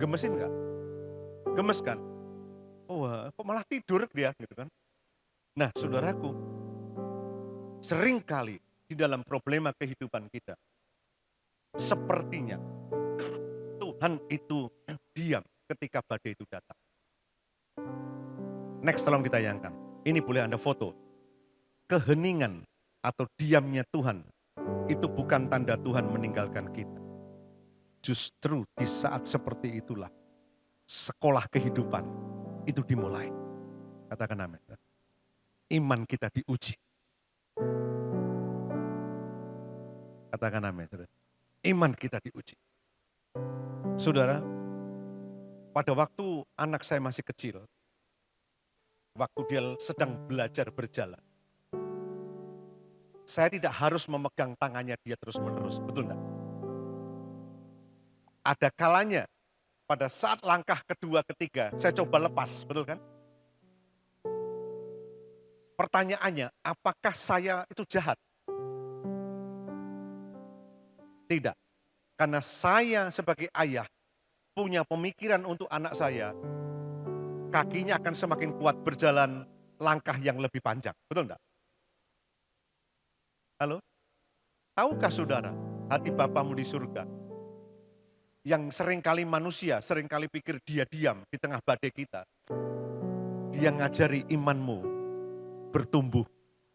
Gemesin enggak? Gemes kan? Oh, kok malah tidur dia gitu kan? Nah saudaraku, seringkali di dalam problema kehidupan kita, sepertinya Tuhan itu diam ketika badai itu datang. Next tolong ditayangkan. Ini boleh Anda foto. Keheningan atau diamnya Tuhan itu bukan tanda Tuhan meninggalkan kita. Justru di saat seperti itulah sekolah kehidupan itu dimulai. Katakan amin. Iman kita diuji. Katakan amin. Iman kita diuji. Saudara, pada waktu anak saya masih kecil, waktu dia sedang belajar berjalan, saya tidak harus memegang tangannya dia terus-menerus, betul enggak? Ada kalanya, pada saat langkah kedua, ketiga, saya coba lepas, betul kan? Pertanyaannya, apakah saya itu jahat? Tidak. Karena saya sebagai ayah punya pemikiran untuk anak saya, kakinya akan semakin kuat berjalan langkah yang lebih panjang. Betul enggak? Halo? Tahukah saudara, hati Bapamu di surga, yang seringkali manusia, seringkali pikir dia diam di tengah badai kita, dia ngajari imanmu bertumbuh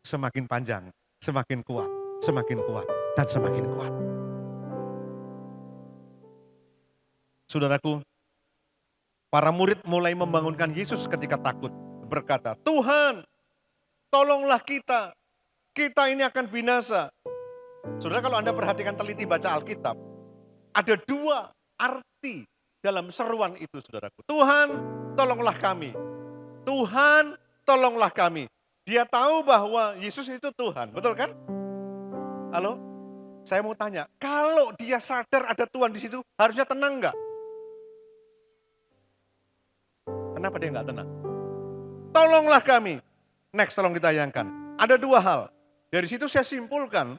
semakin panjang, semakin kuat, dan semakin kuat. Saudaraku, para murid mulai membangunkan Yesus ketika takut, berkata, Tuhan, tolonglah kita ini akan binasa. Saudara, kalau Anda perhatikan teliti baca Alkitab, ada dua arti dalam seruan itu, saudaraku. Tuhan, tolonglah kami. Tuhan, tolonglah kami. Dia tahu bahwa Yesus itu Tuhan, betul kan? Halo? Saya mau tanya, kalau dia sadar ada Tuhan di situ, harusnya tenang enggak? Kenapa dia enggak tenang? Tolonglah kami. Next, tolong ditayangkan. Ada dua hal. Dari situ saya simpulkan,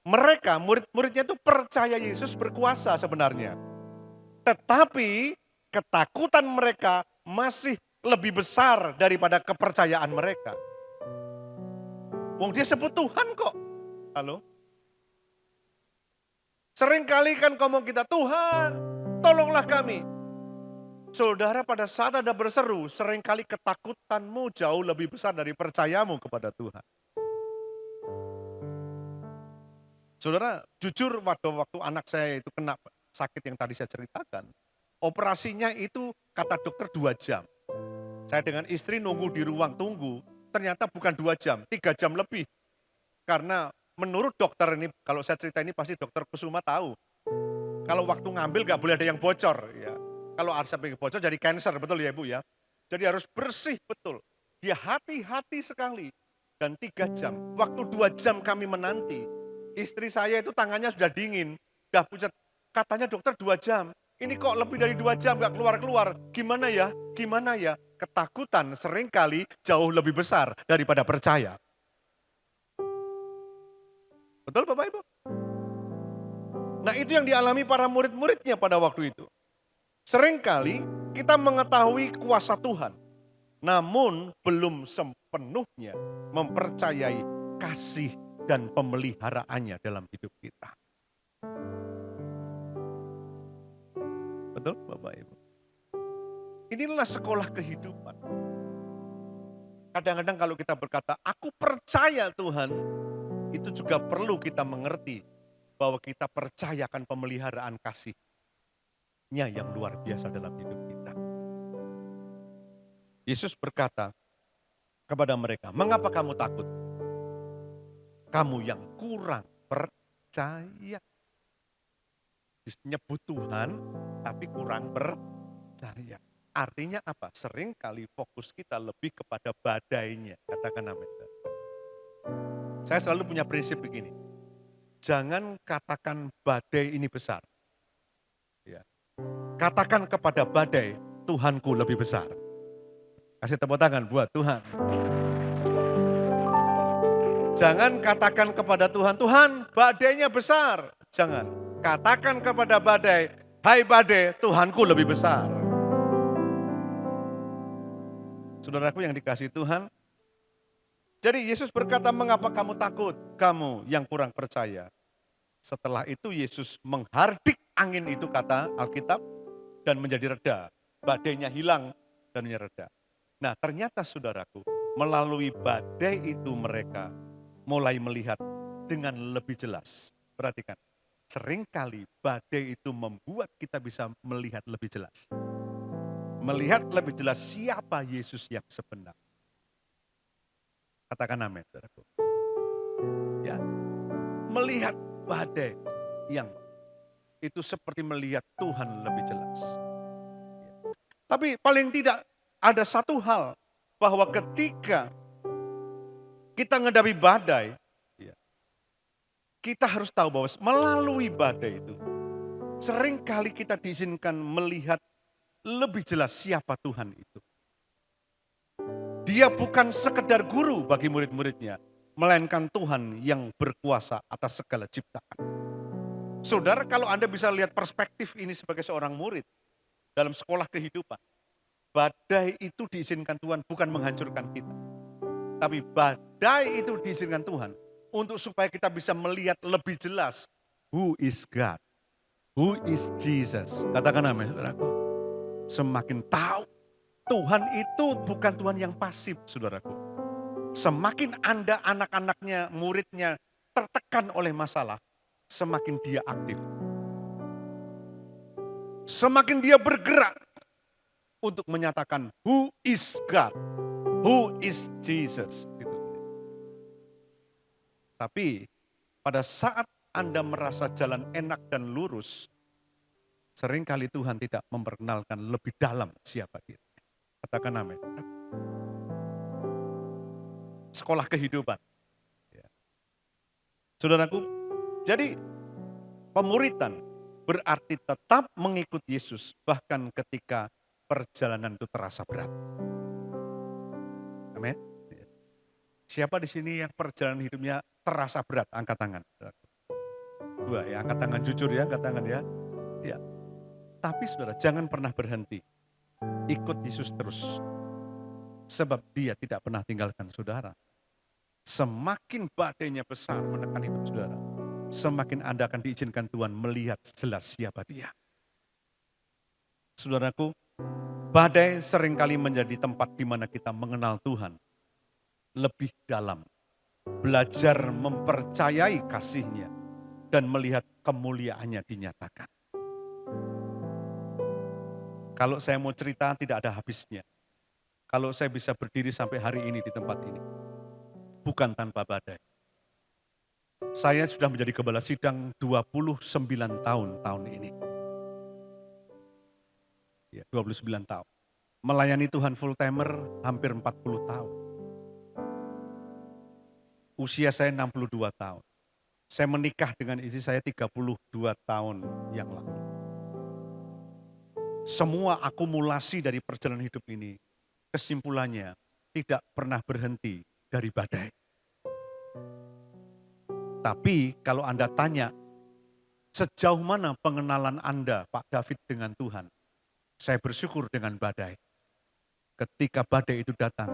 mereka, murid-muridnya itu percaya Yesus berkuasa sebenarnya. Tetapi ketakutan mereka masih lebih besar daripada kepercayaan mereka. Wong dia sebut Tuhan kok. Halo? Seringkali kan ngomong kita, Tuhan tolonglah kami. Saudara, pada saat Anda berseru, seringkali ketakutanmu jauh lebih besar dari percayamu kepada Tuhan. Saudara, jujur waktu anak saya itu kena sakit yang tadi saya ceritakan, operasinya itu kata dokter 2 jam. Saya dengan istri nunggu di ruang tunggu, ternyata bukan 2 jam, 3 jam lebih. Karena menurut dokter ini, kalau saya cerita ini pasti dokter Kusuma tahu. Kalau waktu ngambil gak boleh ada yang bocor. Ya. Kalau ada sampai bocor jadi cancer, betul ya Ibu ya. Jadi harus bersih betul. Dia hati-hati sekali. Dan 3 jam, waktu 2 jam kami menanti. Istri saya itu tangannya sudah dingin. Sudah pucat, katanya dokter 2 jam. Ini kok lebih dari 2 jam gak keluar-keluar. Gimana ya? Gimana ya? Ketakutan seringkali jauh lebih besar daripada percaya. Betul Bapak Ibu? Nah itu yang dialami para murid-muridnya pada waktu itu. Seringkali kita mengetahui kuasa Tuhan. Namun belum sepenuhnya mempercayai kasih dan pemeliharaannya dalam hidup kita. Betul Bapak Ibu? Inilah sekolah kehidupan. Kadang-kadang kalau kita berkata, aku percaya Tuhan, itu juga perlu kita mengerti bahwa kita percayakan pemeliharaan kasih-Nya yang luar biasa dalam hidup kita. Yesus berkata kepada mereka, mengapa kamu takut? Kamu yang kurang percaya. Nyebut Tuhan, tapi kurang percaya. Artinya apa? Seringkali fokus kita lebih kepada badainya. Katakan amin. Saya selalu punya prinsip begini. Jangan katakan badai ini besar. Ya. Katakan kepada badai, Tuhanku lebih besar. Kasih tepuk tangan buat Tuhan. Jangan katakan kepada Tuhan, Tuhan badainya besar. Jangan. Katakan kepada badai, hai badai, Tuhanku lebih besar. Saudaraku yang dikasihi Tuhan, jadi Yesus berkata, mengapa kamu takut? Kamu yang kurang percaya. Setelah itu Yesus menghardik angin itu, kata Alkitab, dan menjadi reda. Badainya hilang dan menjadi reda. Nah ternyata saudaraku, melalui badai itu mereka mulai melihat dengan lebih jelas. Perhatikan, seringkali badai itu membuat kita bisa melihat lebih jelas. Melihat lebih jelas siapa Yesus yang sebenarnya. Katakan amin, saudaraku. Ya, melihat badai yang itu seperti melihat Tuhan lebih jelas. Ya. Tapi paling tidak ada satu hal, bahwa ketika kita menghadapi badai, ya, kita harus tahu bahwa melalui badai itu, seringkali kita diizinkan melihat lebih jelas siapa Tuhan itu. Dia bukan sekedar guru bagi murid-muridnya, melainkan Tuhan yang berkuasa atas segala ciptaan. Saudara, kalau Anda bisa lihat perspektif ini sebagai seorang murid dalam sekolah kehidupan, badai itu diizinkan Tuhan bukan menghancurkan kita. Tapi badai itu diizinkan Tuhan untuk supaya kita bisa melihat lebih jelas who is God, who is Jesus. Katakan amin, saudaraku. Semakin tahu Tuhan itu bukan Tuhan yang pasif, saudaraku. Semakin Anda anak-anaknya, muridnya tertekan oleh masalah, semakin dia aktif. Semakin dia bergerak untuk menyatakan who is God, who is Jesus. Tapi pada saat Anda merasa jalan enak dan lurus, seringkali Tuhan tidak memperkenalkan lebih dalam siapa dia. Katakan amin. Sekolah kehidupan. Ya. Saudaraku, jadi pemuridan berarti tetap mengikut Yesus bahkan ketika perjalanan itu terasa berat. Amin. Ya. Siapa di sini yang perjalanan hidupnya terasa berat? Angkat tangan. Dua ya, angkat tangan jujur ya, angkat tangan ya. Ya. Tapi saudara, jangan pernah berhenti. Ikut Yesus terus. Sebab dia tidak pernah tinggalkan saudara. Semakin badainya besar menekan hidup saudara, semakin Anda akan diizinkan Tuhan melihat jelas siapa Dia. Saudaraku, badai seringkali menjadi tempat di mana kita mengenal Tuhan lebih dalam, belajar mempercayai kasih-Nya dan melihat kemuliaannya dinyatakan. Kalau saya mau cerita tidak ada habisnya. Kalau saya bisa berdiri sampai hari ini di tempat ini, bukan tanpa badai. Saya sudah menjadi gembala sidang 29 tahun ini. Ya, 29 tahun. Melayani Tuhan full timer hampir 40 tahun. Usia saya 62 tahun. Saya menikah dengan istri saya 32 tahun yang lalu. Semua akumulasi dari perjalanan hidup ini, kesimpulannya tidak pernah berhenti dari badai. Tapi kalau Anda tanya, sejauh mana pengenalan Anda, Pak David, dengan Tuhan? Saya bersyukur dengan badai. Ketika badai itu datang,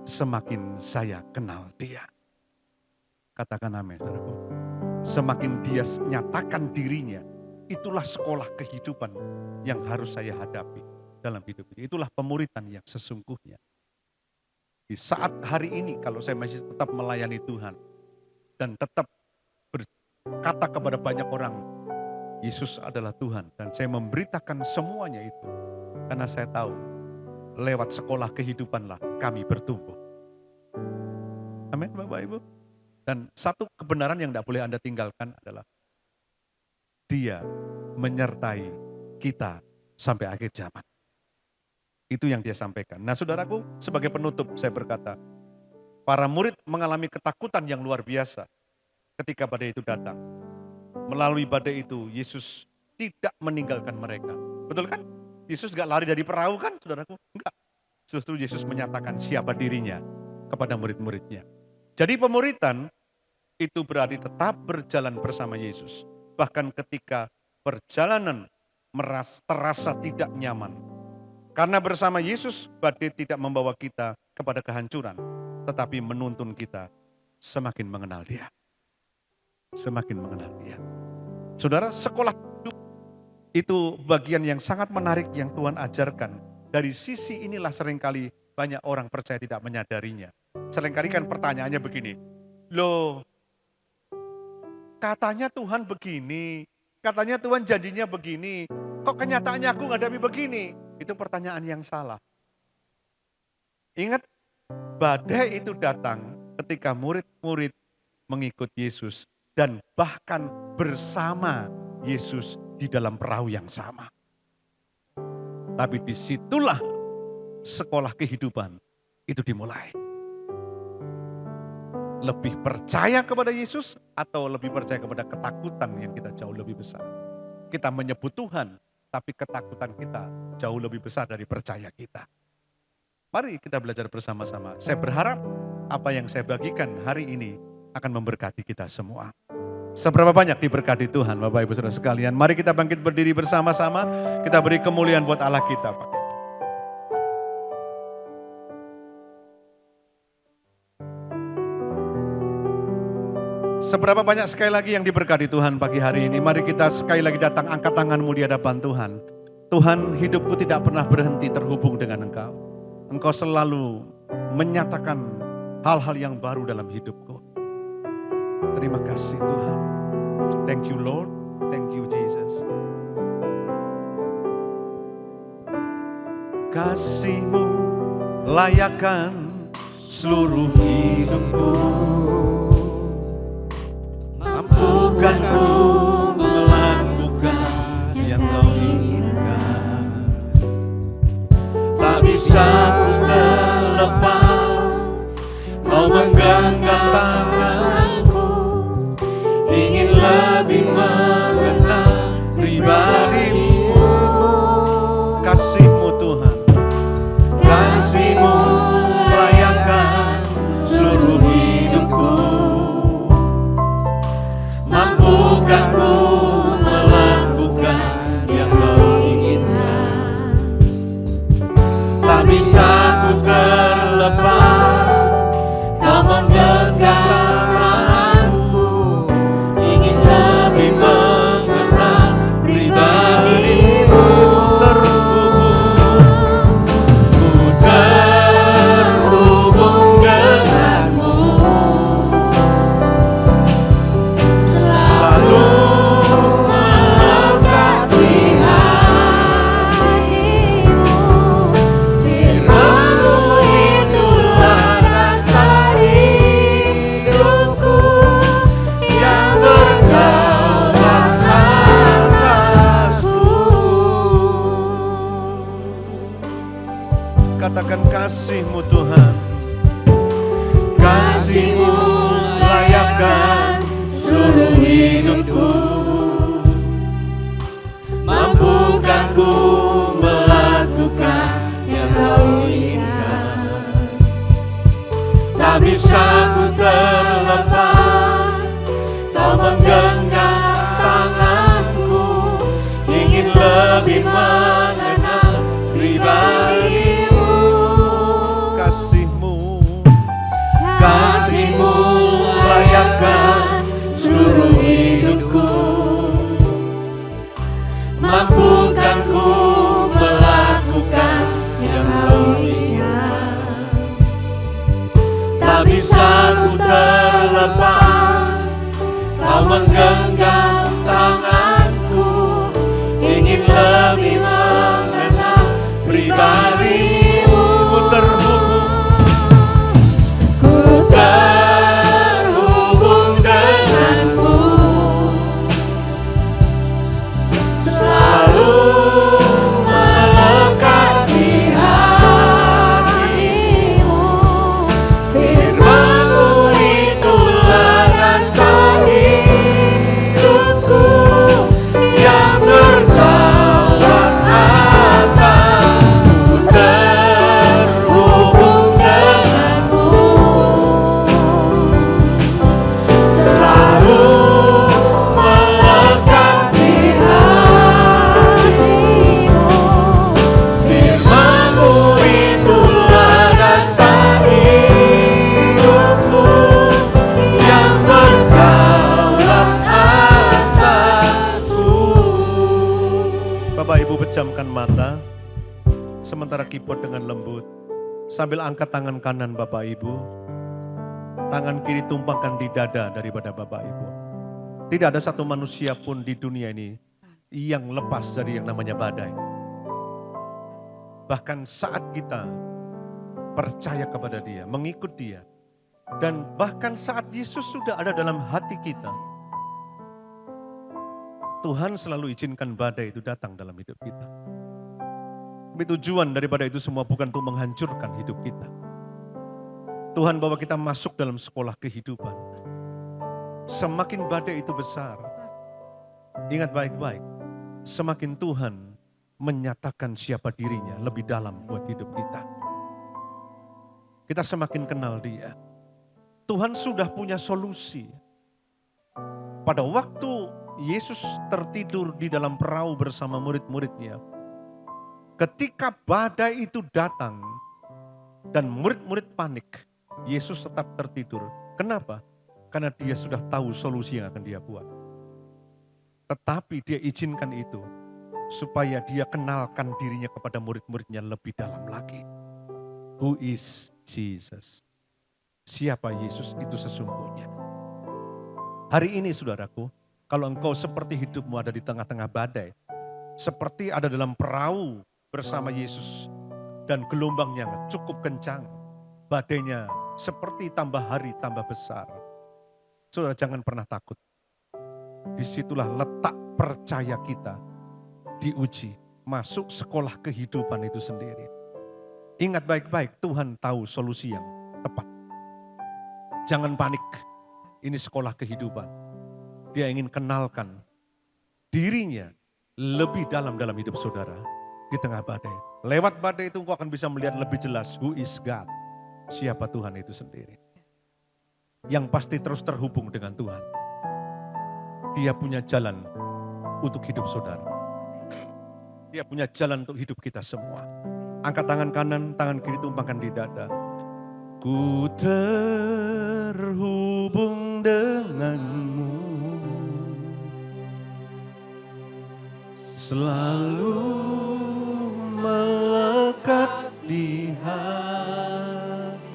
semakin saya kenal Dia. Katakan amin, saudaraku. Semakin Dia nyatakan dirinya, itulah sekolah kehidupan yang harus saya hadapi dalam hidup ini. Itulah pemuritan yang sesungguhnya. Di saat hari ini kalau saya masih tetap melayani Tuhan dan tetap berkata kepada banyak orang, Yesus adalah Tuhan, dan saya memberitakan semuanya itu karena saya tahu lewat sekolah kehidupanlah kami bertumbuh. Amin, Bapak Ibu. Dan satu kebenaran yang tidak boleh Anda tinggalkan adalah Dia menyertai kita sampai akhir zaman. Itu yang Dia sampaikan. Nah, saudaraku, sebagai penutup saya berkata, para murid mengalami ketakutan yang luar biasa ketika badai itu datang. Melalui badai itu, Yesus tidak meninggalkan mereka. Betul kan? Yesus gak lari dari perahu kan, saudaraku? Enggak. Justru Yesus menyatakan siapa dirinya kepada murid-muridnya. Jadi pemuritan itu berarti tetap berjalan bersama Yesus. Bahkan ketika perjalanan terasa tidak nyaman. Karena bersama Yesus, badai tidak membawa kita kepada kehancuran, tetapi menuntun kita semakin mengenal Dia. Semakin mengenal Dia. Saudara, sekolah hidup itu bagian yang sangat menarik yang Tuhan ajarkan. Dari sisi inilah seringkali banyak orang percaya tidak menyadarinya. Seringkali kan pertanyaannya begini, loh katanya Tuhan begini, katanya Tuhan janjinya begini, kok kenyataannya aku menghadapi begini? Itu pertanyaan yang salah. Ingat, badai itu datang ketika murid-murid mengikut Yesus dan bahkan bersama Yesus di dalam perahu yang sama. Tapi disitulah sekolah kehidupan itu dimulai. Lebih percaya kepada Yesus atau lebih percaya kepada ketakutan yang kita jauh lebih besar? Kita menyebut Tuhan, tapi ketakutan kita jauh lebih besar dari percaya kita. Mari kita belajar bersama-sama. Saya berharap apa yang saya bagikan hari ini akan memberkati kita semua. Seberapa banyak diberkati Tuhan, Bapak Ibu Saudara sekalian. Mari kita bangkit berdiri bersama-sama. Kita beri kemuliaan buat Allah kita, Pak. Seberapa banyak sekali lagi yang diberkati Tuhan pagi hari ini. Mari kita sekali lagi datang, angkat tanganmu di hadapan Tuhan. Tuhan, hidupku tidak pernah berhenti terhubung dengan Engkau. Engkau selalu menyatakan hal-hal yang baru dalam hidupku. Terima kasih Tuhan. Thank you Lord. Thank you Jesus. Kasih-Mu layakkan seluruh hidupku. Mampukan ku melakukan yang Kau inginkan. Tak bisa ku terlepas, Kau menggenggam tanganku. Ingin lebih mengenal pribadi-Mu. Kasih-Mu Tuhan, kasih-Mu layakkan seluruh hidupku. Mampukan ku melakukan yang Kau inginkan. Tak bisa ku terlepas, Kau menggenggam katakan kasih-Mu Tuhan. Kasih-Mu layakkan seluruh hidupku. Mampukan ku melakukan yang Kau inginkan. Tak bisa ku terlepas, Kau menggenggam tanganku, ingin lebih mengenal pribadi-Mu. Kasih-Mu, kasih-Mu layakkan seluruh hidupku. Mampukan ku melakukan yang Kau inginkan. Tak bisa ku terlepas, Kau menggenggam tanganku, ingin lebih mengenal pribadi-Mu. Ku terhubung denganmu, selalu melekat di hatimu. Firman-Mu itulah dasar hidupku, yang berdaulat atas. Ku terhubung denganmu, selalu melekat di hatimu. Firman-Mu itulah dasar hidupku, yang berdaulat atasku. Bapak Ibu pejamkan mata, sementara keyboard dengan lembut. Sambil angkat tangan kanan Bapak Ibu, tangan kiri tumpangkan di dada daripada Bapak Ibu. Tidak ada satu manusia pun di dunia ini yang lepas dari yang namanya badai. Bahkan saat kita percaya kepada Dia, mengikut Dia, dan bahkan saat Yesus sudah ada dalam hati kita, Tuhan selalu izinkan badai itu datang dalam hidup kita. Tapi tujuan daripada itu semua bukan untuk menghancurkan hidup kita. Tuhan bawa kita masuk dalam sekolah kehidupan. Semakin badai itu besar, ingat baik-baik, semakin Tuhan menyatakan siapa dirinya lebih dalam buat hidup kita. Kita semakin kenal Dia. Tuhan sudah punya solusi. Pada waktu Yesus tertidur di dalam perahu bersama murid-muridnya, ketika badai itu datang dan murid-murid panik, Yesus tetap tertidur. Kenapa? Karena Dia sudah tahu solusi yang akan Dia buat. Tetapi Dia izinkan itu supaya Dia kenalkan dirinya kepada murid-muridnya lebih dalam lagi. Who is Jesus? Siapa Yesus itu sesungguhnya? Hari ini saudaraku, kalau engkau seperti hidupmu ada di tengah-tengah badai, seperti ada dalam perahu bersama Yesus, dan gelombangnya cukup kencang, badainya seperti tambah hari tambah besar. Saudara jangan pernah takut. Disitulah letak percaya kita diuji, masuk sekolah kehidupan itu sendiri. Ingat baik-baik, Tuhan tahu solusi yang tepat. Jangan panik, ini sekolah kehidupan. Dia ingin kenalkan dirinya lebih dalam hidup saudara. Di tengah badai. Lewat badai itu engkau akan bisa melihat lebih jelas who is God. Siapa Tuhan itu sendiri. Yang pasti terus terhubung dengan Tuhan. Dia punya jalan untuk hidup saudara. Dia punya jalan untuk hidup kita semua. Angkat tangan kanan, tangan kiri tumpangkan di dada. Ku terhubung denganmu, selalu melekat di hatimu.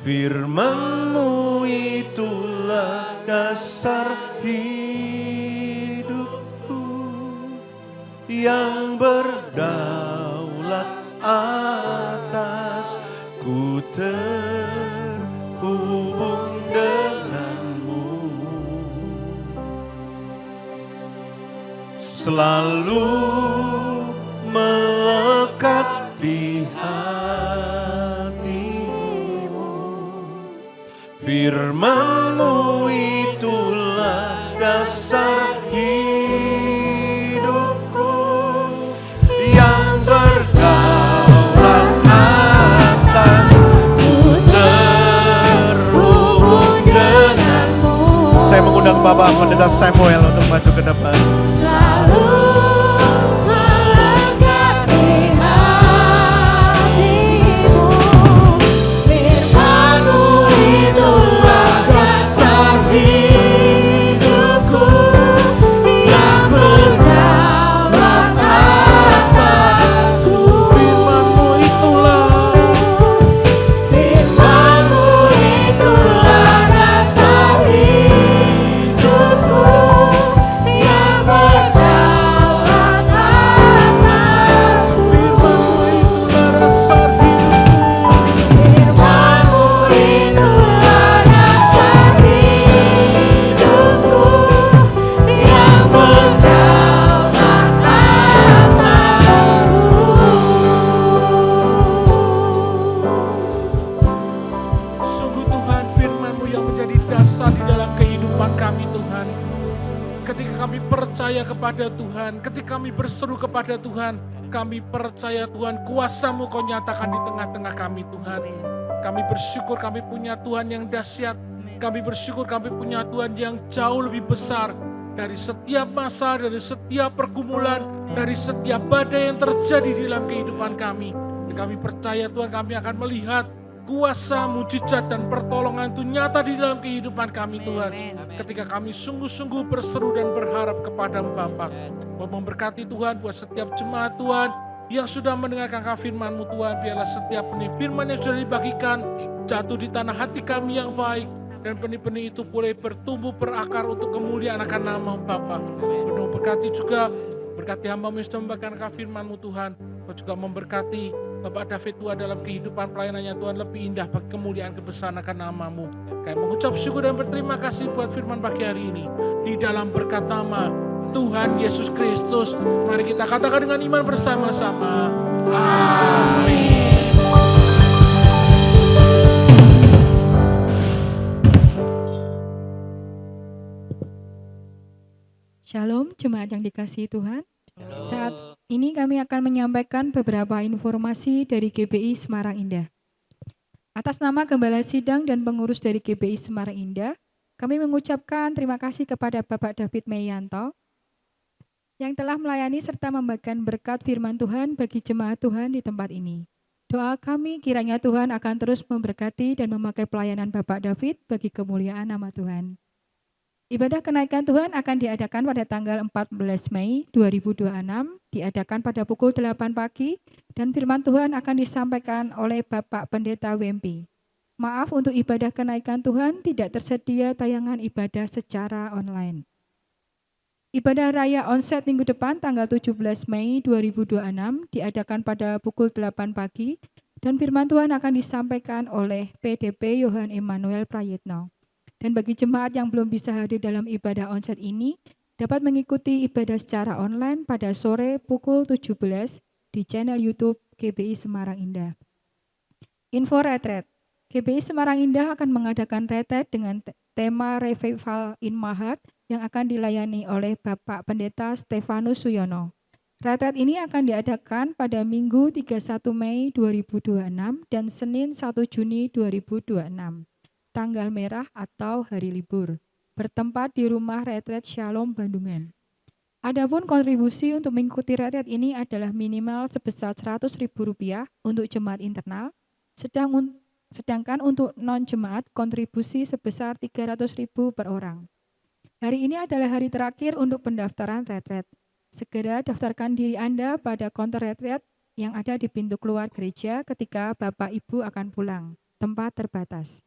Firman-Mu itulah dasar hidupku, yang berdaulat atas. Ku terhubung denganmu, selalu melekat melekat di hatimu. Firman-Mu itulah dasar hidupku yang berdaulat atas terhubung denganmu. Saya mengundang Bapak Pendeta Samuel untuk maju ke depan. Selalu melekat di hatimu. Firman-Mu itulah dasar hidupku yang berdaulat atasku. Firman-Mu itulah Firman-Mu itulah dasar hidupku yang berdaulat atasku. Firman-Mu itulah dasar Firman-Mu itulah dasar hidupku yang berdaulat atasku. Sungguh Tuhan, firman-Mu yang menjadi dasar di dalam kehidupan kami Tuhan. Ketika kami percaya kepada Tuhan, ketika kami berseru kepada Tuhan, kami percaya Tuhan, kuasa-Mu Kau nyatakan di tengah-tengah kami Tuhan. Kami bersyukur kami punya Tuhan yang dahsyat. Kami bersyukur kami punya Tuhan yang jauh lebih besar dari setiap masa, dari setiap pergumulan, dari setiap badai yang terjadi di dalam kehidupan kami. Dan kami percaya Tuhan, kami akan melihat kuasa, mujizat, dan pertolongan itu nyata di dalam kehidupan kami Tuhan. Ketika kami sungguh-sungguh berseru dan berharap kepada-Mu Bapa. Memberkati Tuhan buat setiap jemaat Tuhan yang sudah mendengarkan firman-Mu Tuhan. Biarlah setiap benih firman yang sudah dibagikan jatuh di tanah hati kami yang baik. Dan benih-benih itu boleh bertumbuh berakar untuk kemuliaan akan nama-Mu Bapa. Penuh berkati juga, berkati hamba-Mu yang sudah membagikan firman-Mu Tuhan. Kau juga memberkati Bapak David Tuhan dalam kehidupan pelayanannya Tuhan lebih indah bagi kemuliaan kebesaran akan nama-Mu. Kami mengucap syukur dan berterima kasih buat firman pagi hari ini. Di dalam berkat nama Tuhan Yesus Kristus, mari kita katakan dengan iman bersama-sama. Amin. Shalom jemaat yang dikasihi Tuhan. Saat ini kami akan menyampaikan beberapa informasi dari GBI Semarang Indah. Atas nama Gembala Sidang dan pengurus dari GBI Semarang Indah, kami mengucapkan terima kasih kepada Bapak David Meyanto yang telah melayani serta membagikan berkat firman Tuhan bagi jemaat Tuhan di tempat ini. Doa kami kiranya Tuhan akan terus memberkati dan memakai pelayanan Bapak David bagi kemuliaan nama Tuhan. Ibadah kenaikan Tuhan akan diadakan pada tanggal 14 Mei 2026, diadakan pada pukul 8 pagi, dan firman Tuhan akan disampaikan oleh Bapak Pendeta WMP. Maaf untuk ibadah kenaikan Tuhan tidak tersedia tayangan ibadah secara online. Ibadah Raya Onset minggu depan tanggal 17 Mei 2026 diadakan pada pukul 8 pagi, dan firman Tuhan akan disampaikan oleh PDP Yohan Emmanuel Prayitno. Dan bagi jemaat yang belum bisa hadir dalam ibadah onset ini, dapat mengikuti ibadah secara online pada sore pukul 17 di channel YouTube GBI Semarang Indah. Info retret. GBI Semarang Indah akan mengadakan retret dengan tema Revival in My Heart yang akan dilayani oleh Bapak Pendeta Stefanus Suyono. Retret ini akan diadakan pada Minggu 31 Mei 2026 dan Senin 1 Juni 2026. Tanggal merah atau hari libur, bertempat di Rumah Retret Shalom Bandungan. Adapun kontribusi untuk mengikuti retret ini adalah minimal sebesar Rp100.000 untuk jemaat internal, sedangkan untuk non-jemaat kontribusi sebesar Rp300.000 per orang. Hari ini adalah hari terakhir untuk pendaftaran retret. Segera daftarkan diri Anda pada counter retret yang ada di pintu keluar gereja ketika Bapak Ibu akan pulang, tempat terbatas.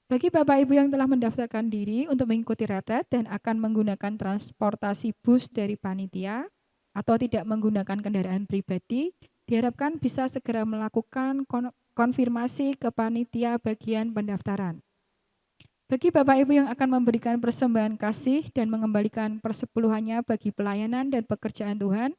Bagi Bapak Ibu yang telah mendaftarkan diri untuk mengikuti retret dan akan menggunakan transportasi bus dari panitia atau tidak menggunakan kendaraan pribadi, diharapkan bisa segera melakukan konfirmasi ke panitia bagian pendaftaran. Bagi Bapak Ibu yang akan memberikan persembahan kasih dan mengembalikan persepuluhannya bagi pelayanan dan pekerjaan Tuhan,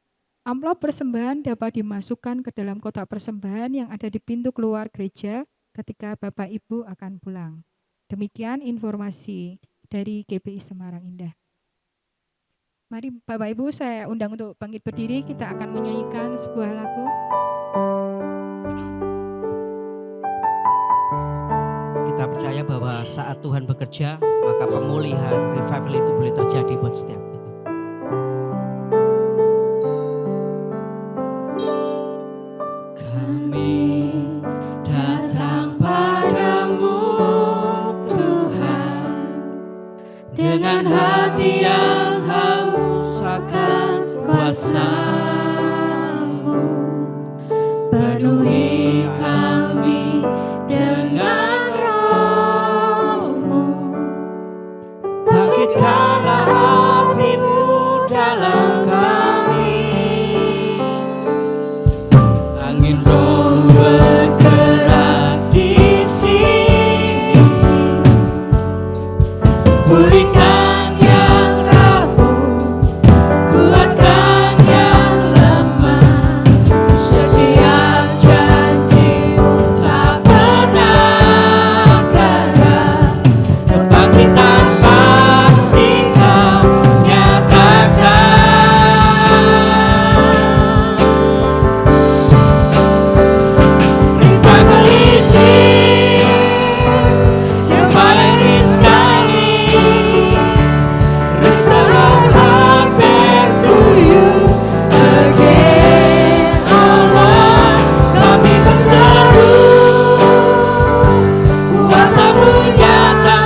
Amplop persembahan dapat dimasukkan ke dalam kotak persembahan yang ada di pintu keluar gereja ketika Bapak Ibu akan pulang. Demikian informasi dari GPI Semarang Indah. Mari Bapak Ibu saya undang untuk bangkit berdiri, kita akan menyanyikan sebuah lagu. Kita percaya bahwa saat Tuhan bekerja, maka pemulihan, revival itu boleh terjadi buat setiap kita. Kami datang padamu Tuhan, dengan hati yang haus akan kuasa-Mu. Penuhi kami dengan Roh-Mu, bangkitkanlah api-Mu dalam kami. Angin Roh bergerak di sini, pulihkan yang rapuh, kuatkan yang lemah. Setiap janji-Mu tak pernah gagal, kebangkitan pasti Kau nyatakan. Revival is here, your fire is coming. Restore our heart back to you again, oh Lord. Kami berseru, kuasa-Mu nyata,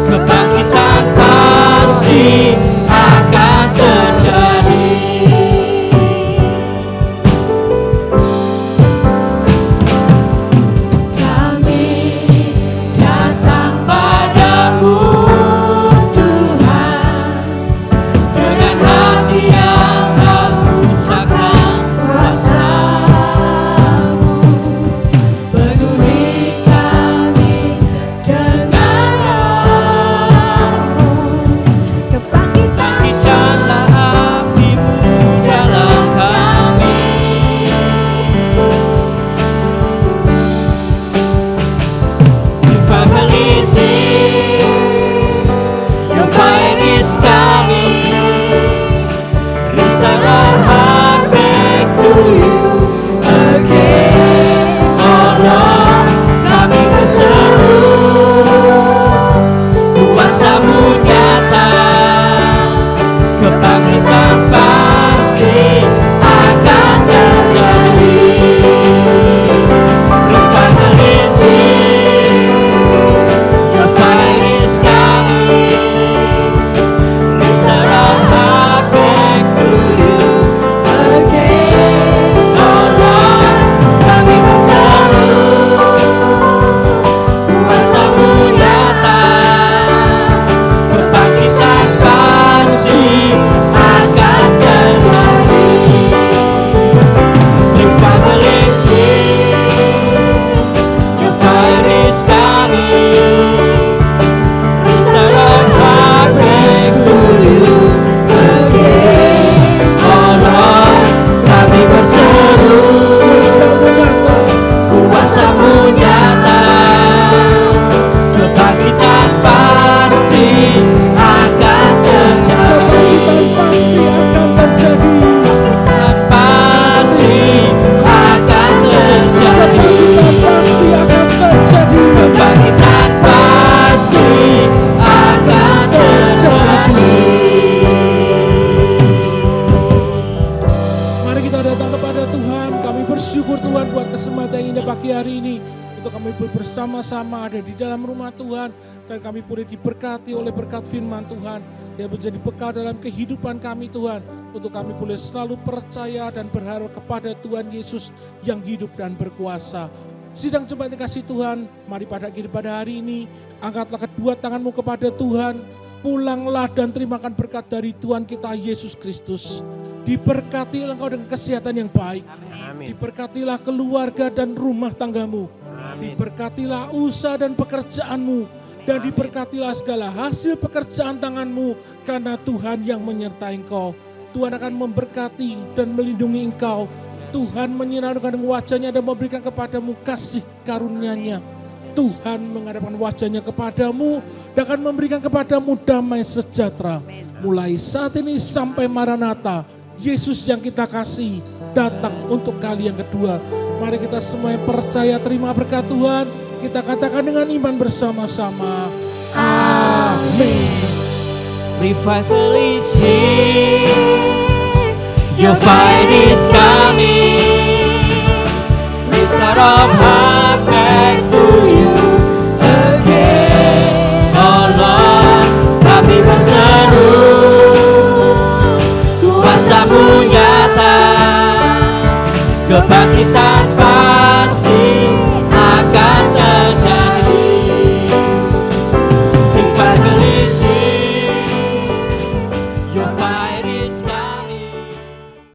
kebangkitan pasti akan terjadi. Kami datang padamu Tuhan, dengan hati yang haus akan kuasa-Mu. Penuhi kami dengan Roh-Mu, bangkitkanlah api-Mu dalam kami. Revival is here, your fire is coming. Restore our heart back to you again, oh Lord. Kami berseru, kuasa-Mu nyata, kebangkitan pasti akan terjadi. Revival is here, your fire is coming. Restore our heart back to you again, oh Lord. Kami berseru, kuasa-Mu nyata, kebangkitan pasti akan terjadi. Revival is here, your fire is coming. Restore our heart back to you again, oh Lord. Kami berseru, kuasa-Mu nyata, kebangkitan pasti akan terjadi. Kebangkitan pasti akan terjadi. Mari kita datang kepada Tuhan. Kami bersyukur Tuhan buat kesempatan yang indah pagi hari ini. Untuk kami bersama-sama ada di dalam rumah Tuhan. Dan kami boleh diberkati oleh berkat firman Tuhan. Dia menjadi bekal dalam kehidupan kami Tuhan. Untuk kami boleh selalu percaya dan berharap kepada Tuhan Yesus yang hidup dan berkuasa. Sidang jemaat yang kasih Tuhan, mari pada hari ini, angkatlah kedua tanganmu kepada Tuhan. Pulanglah dan terimakan berkat dari Tuhan kita Yesus Kristus. Diberkatilah engkau dengan kesehatan yang baik. Amin. Diberkatilah keluarga dan rumah tanggamu. Amin. Diberkatilah usaha dan pekerjaanmu. Dan diberkatilah segala hasil pekerjaan tanganmu. Karena Tuhan yang menyertai engkau. Tuhan akan memberkati dan melindungi engkau. Tuhan menyinarkan wajahnya dan memberikan kepadamu kasih karunia-Nya. Tuhan menghadapkan wajahnya kepadamu dan akan memberikan kepadamu damai sejahtera. Mulai saat ini sampai Maranatha, Yesus yang kita kasih datang untuk kali yang kedua. Mari kita semua yang percaya terima berkat Tuhan. Kita katakan dengan iman bersama-sama. Amin. Revival is here, your fight is coming, restart of heart back to you again. Oh Lord, kami berseru, kuasa-Mu nyata, kebangkitan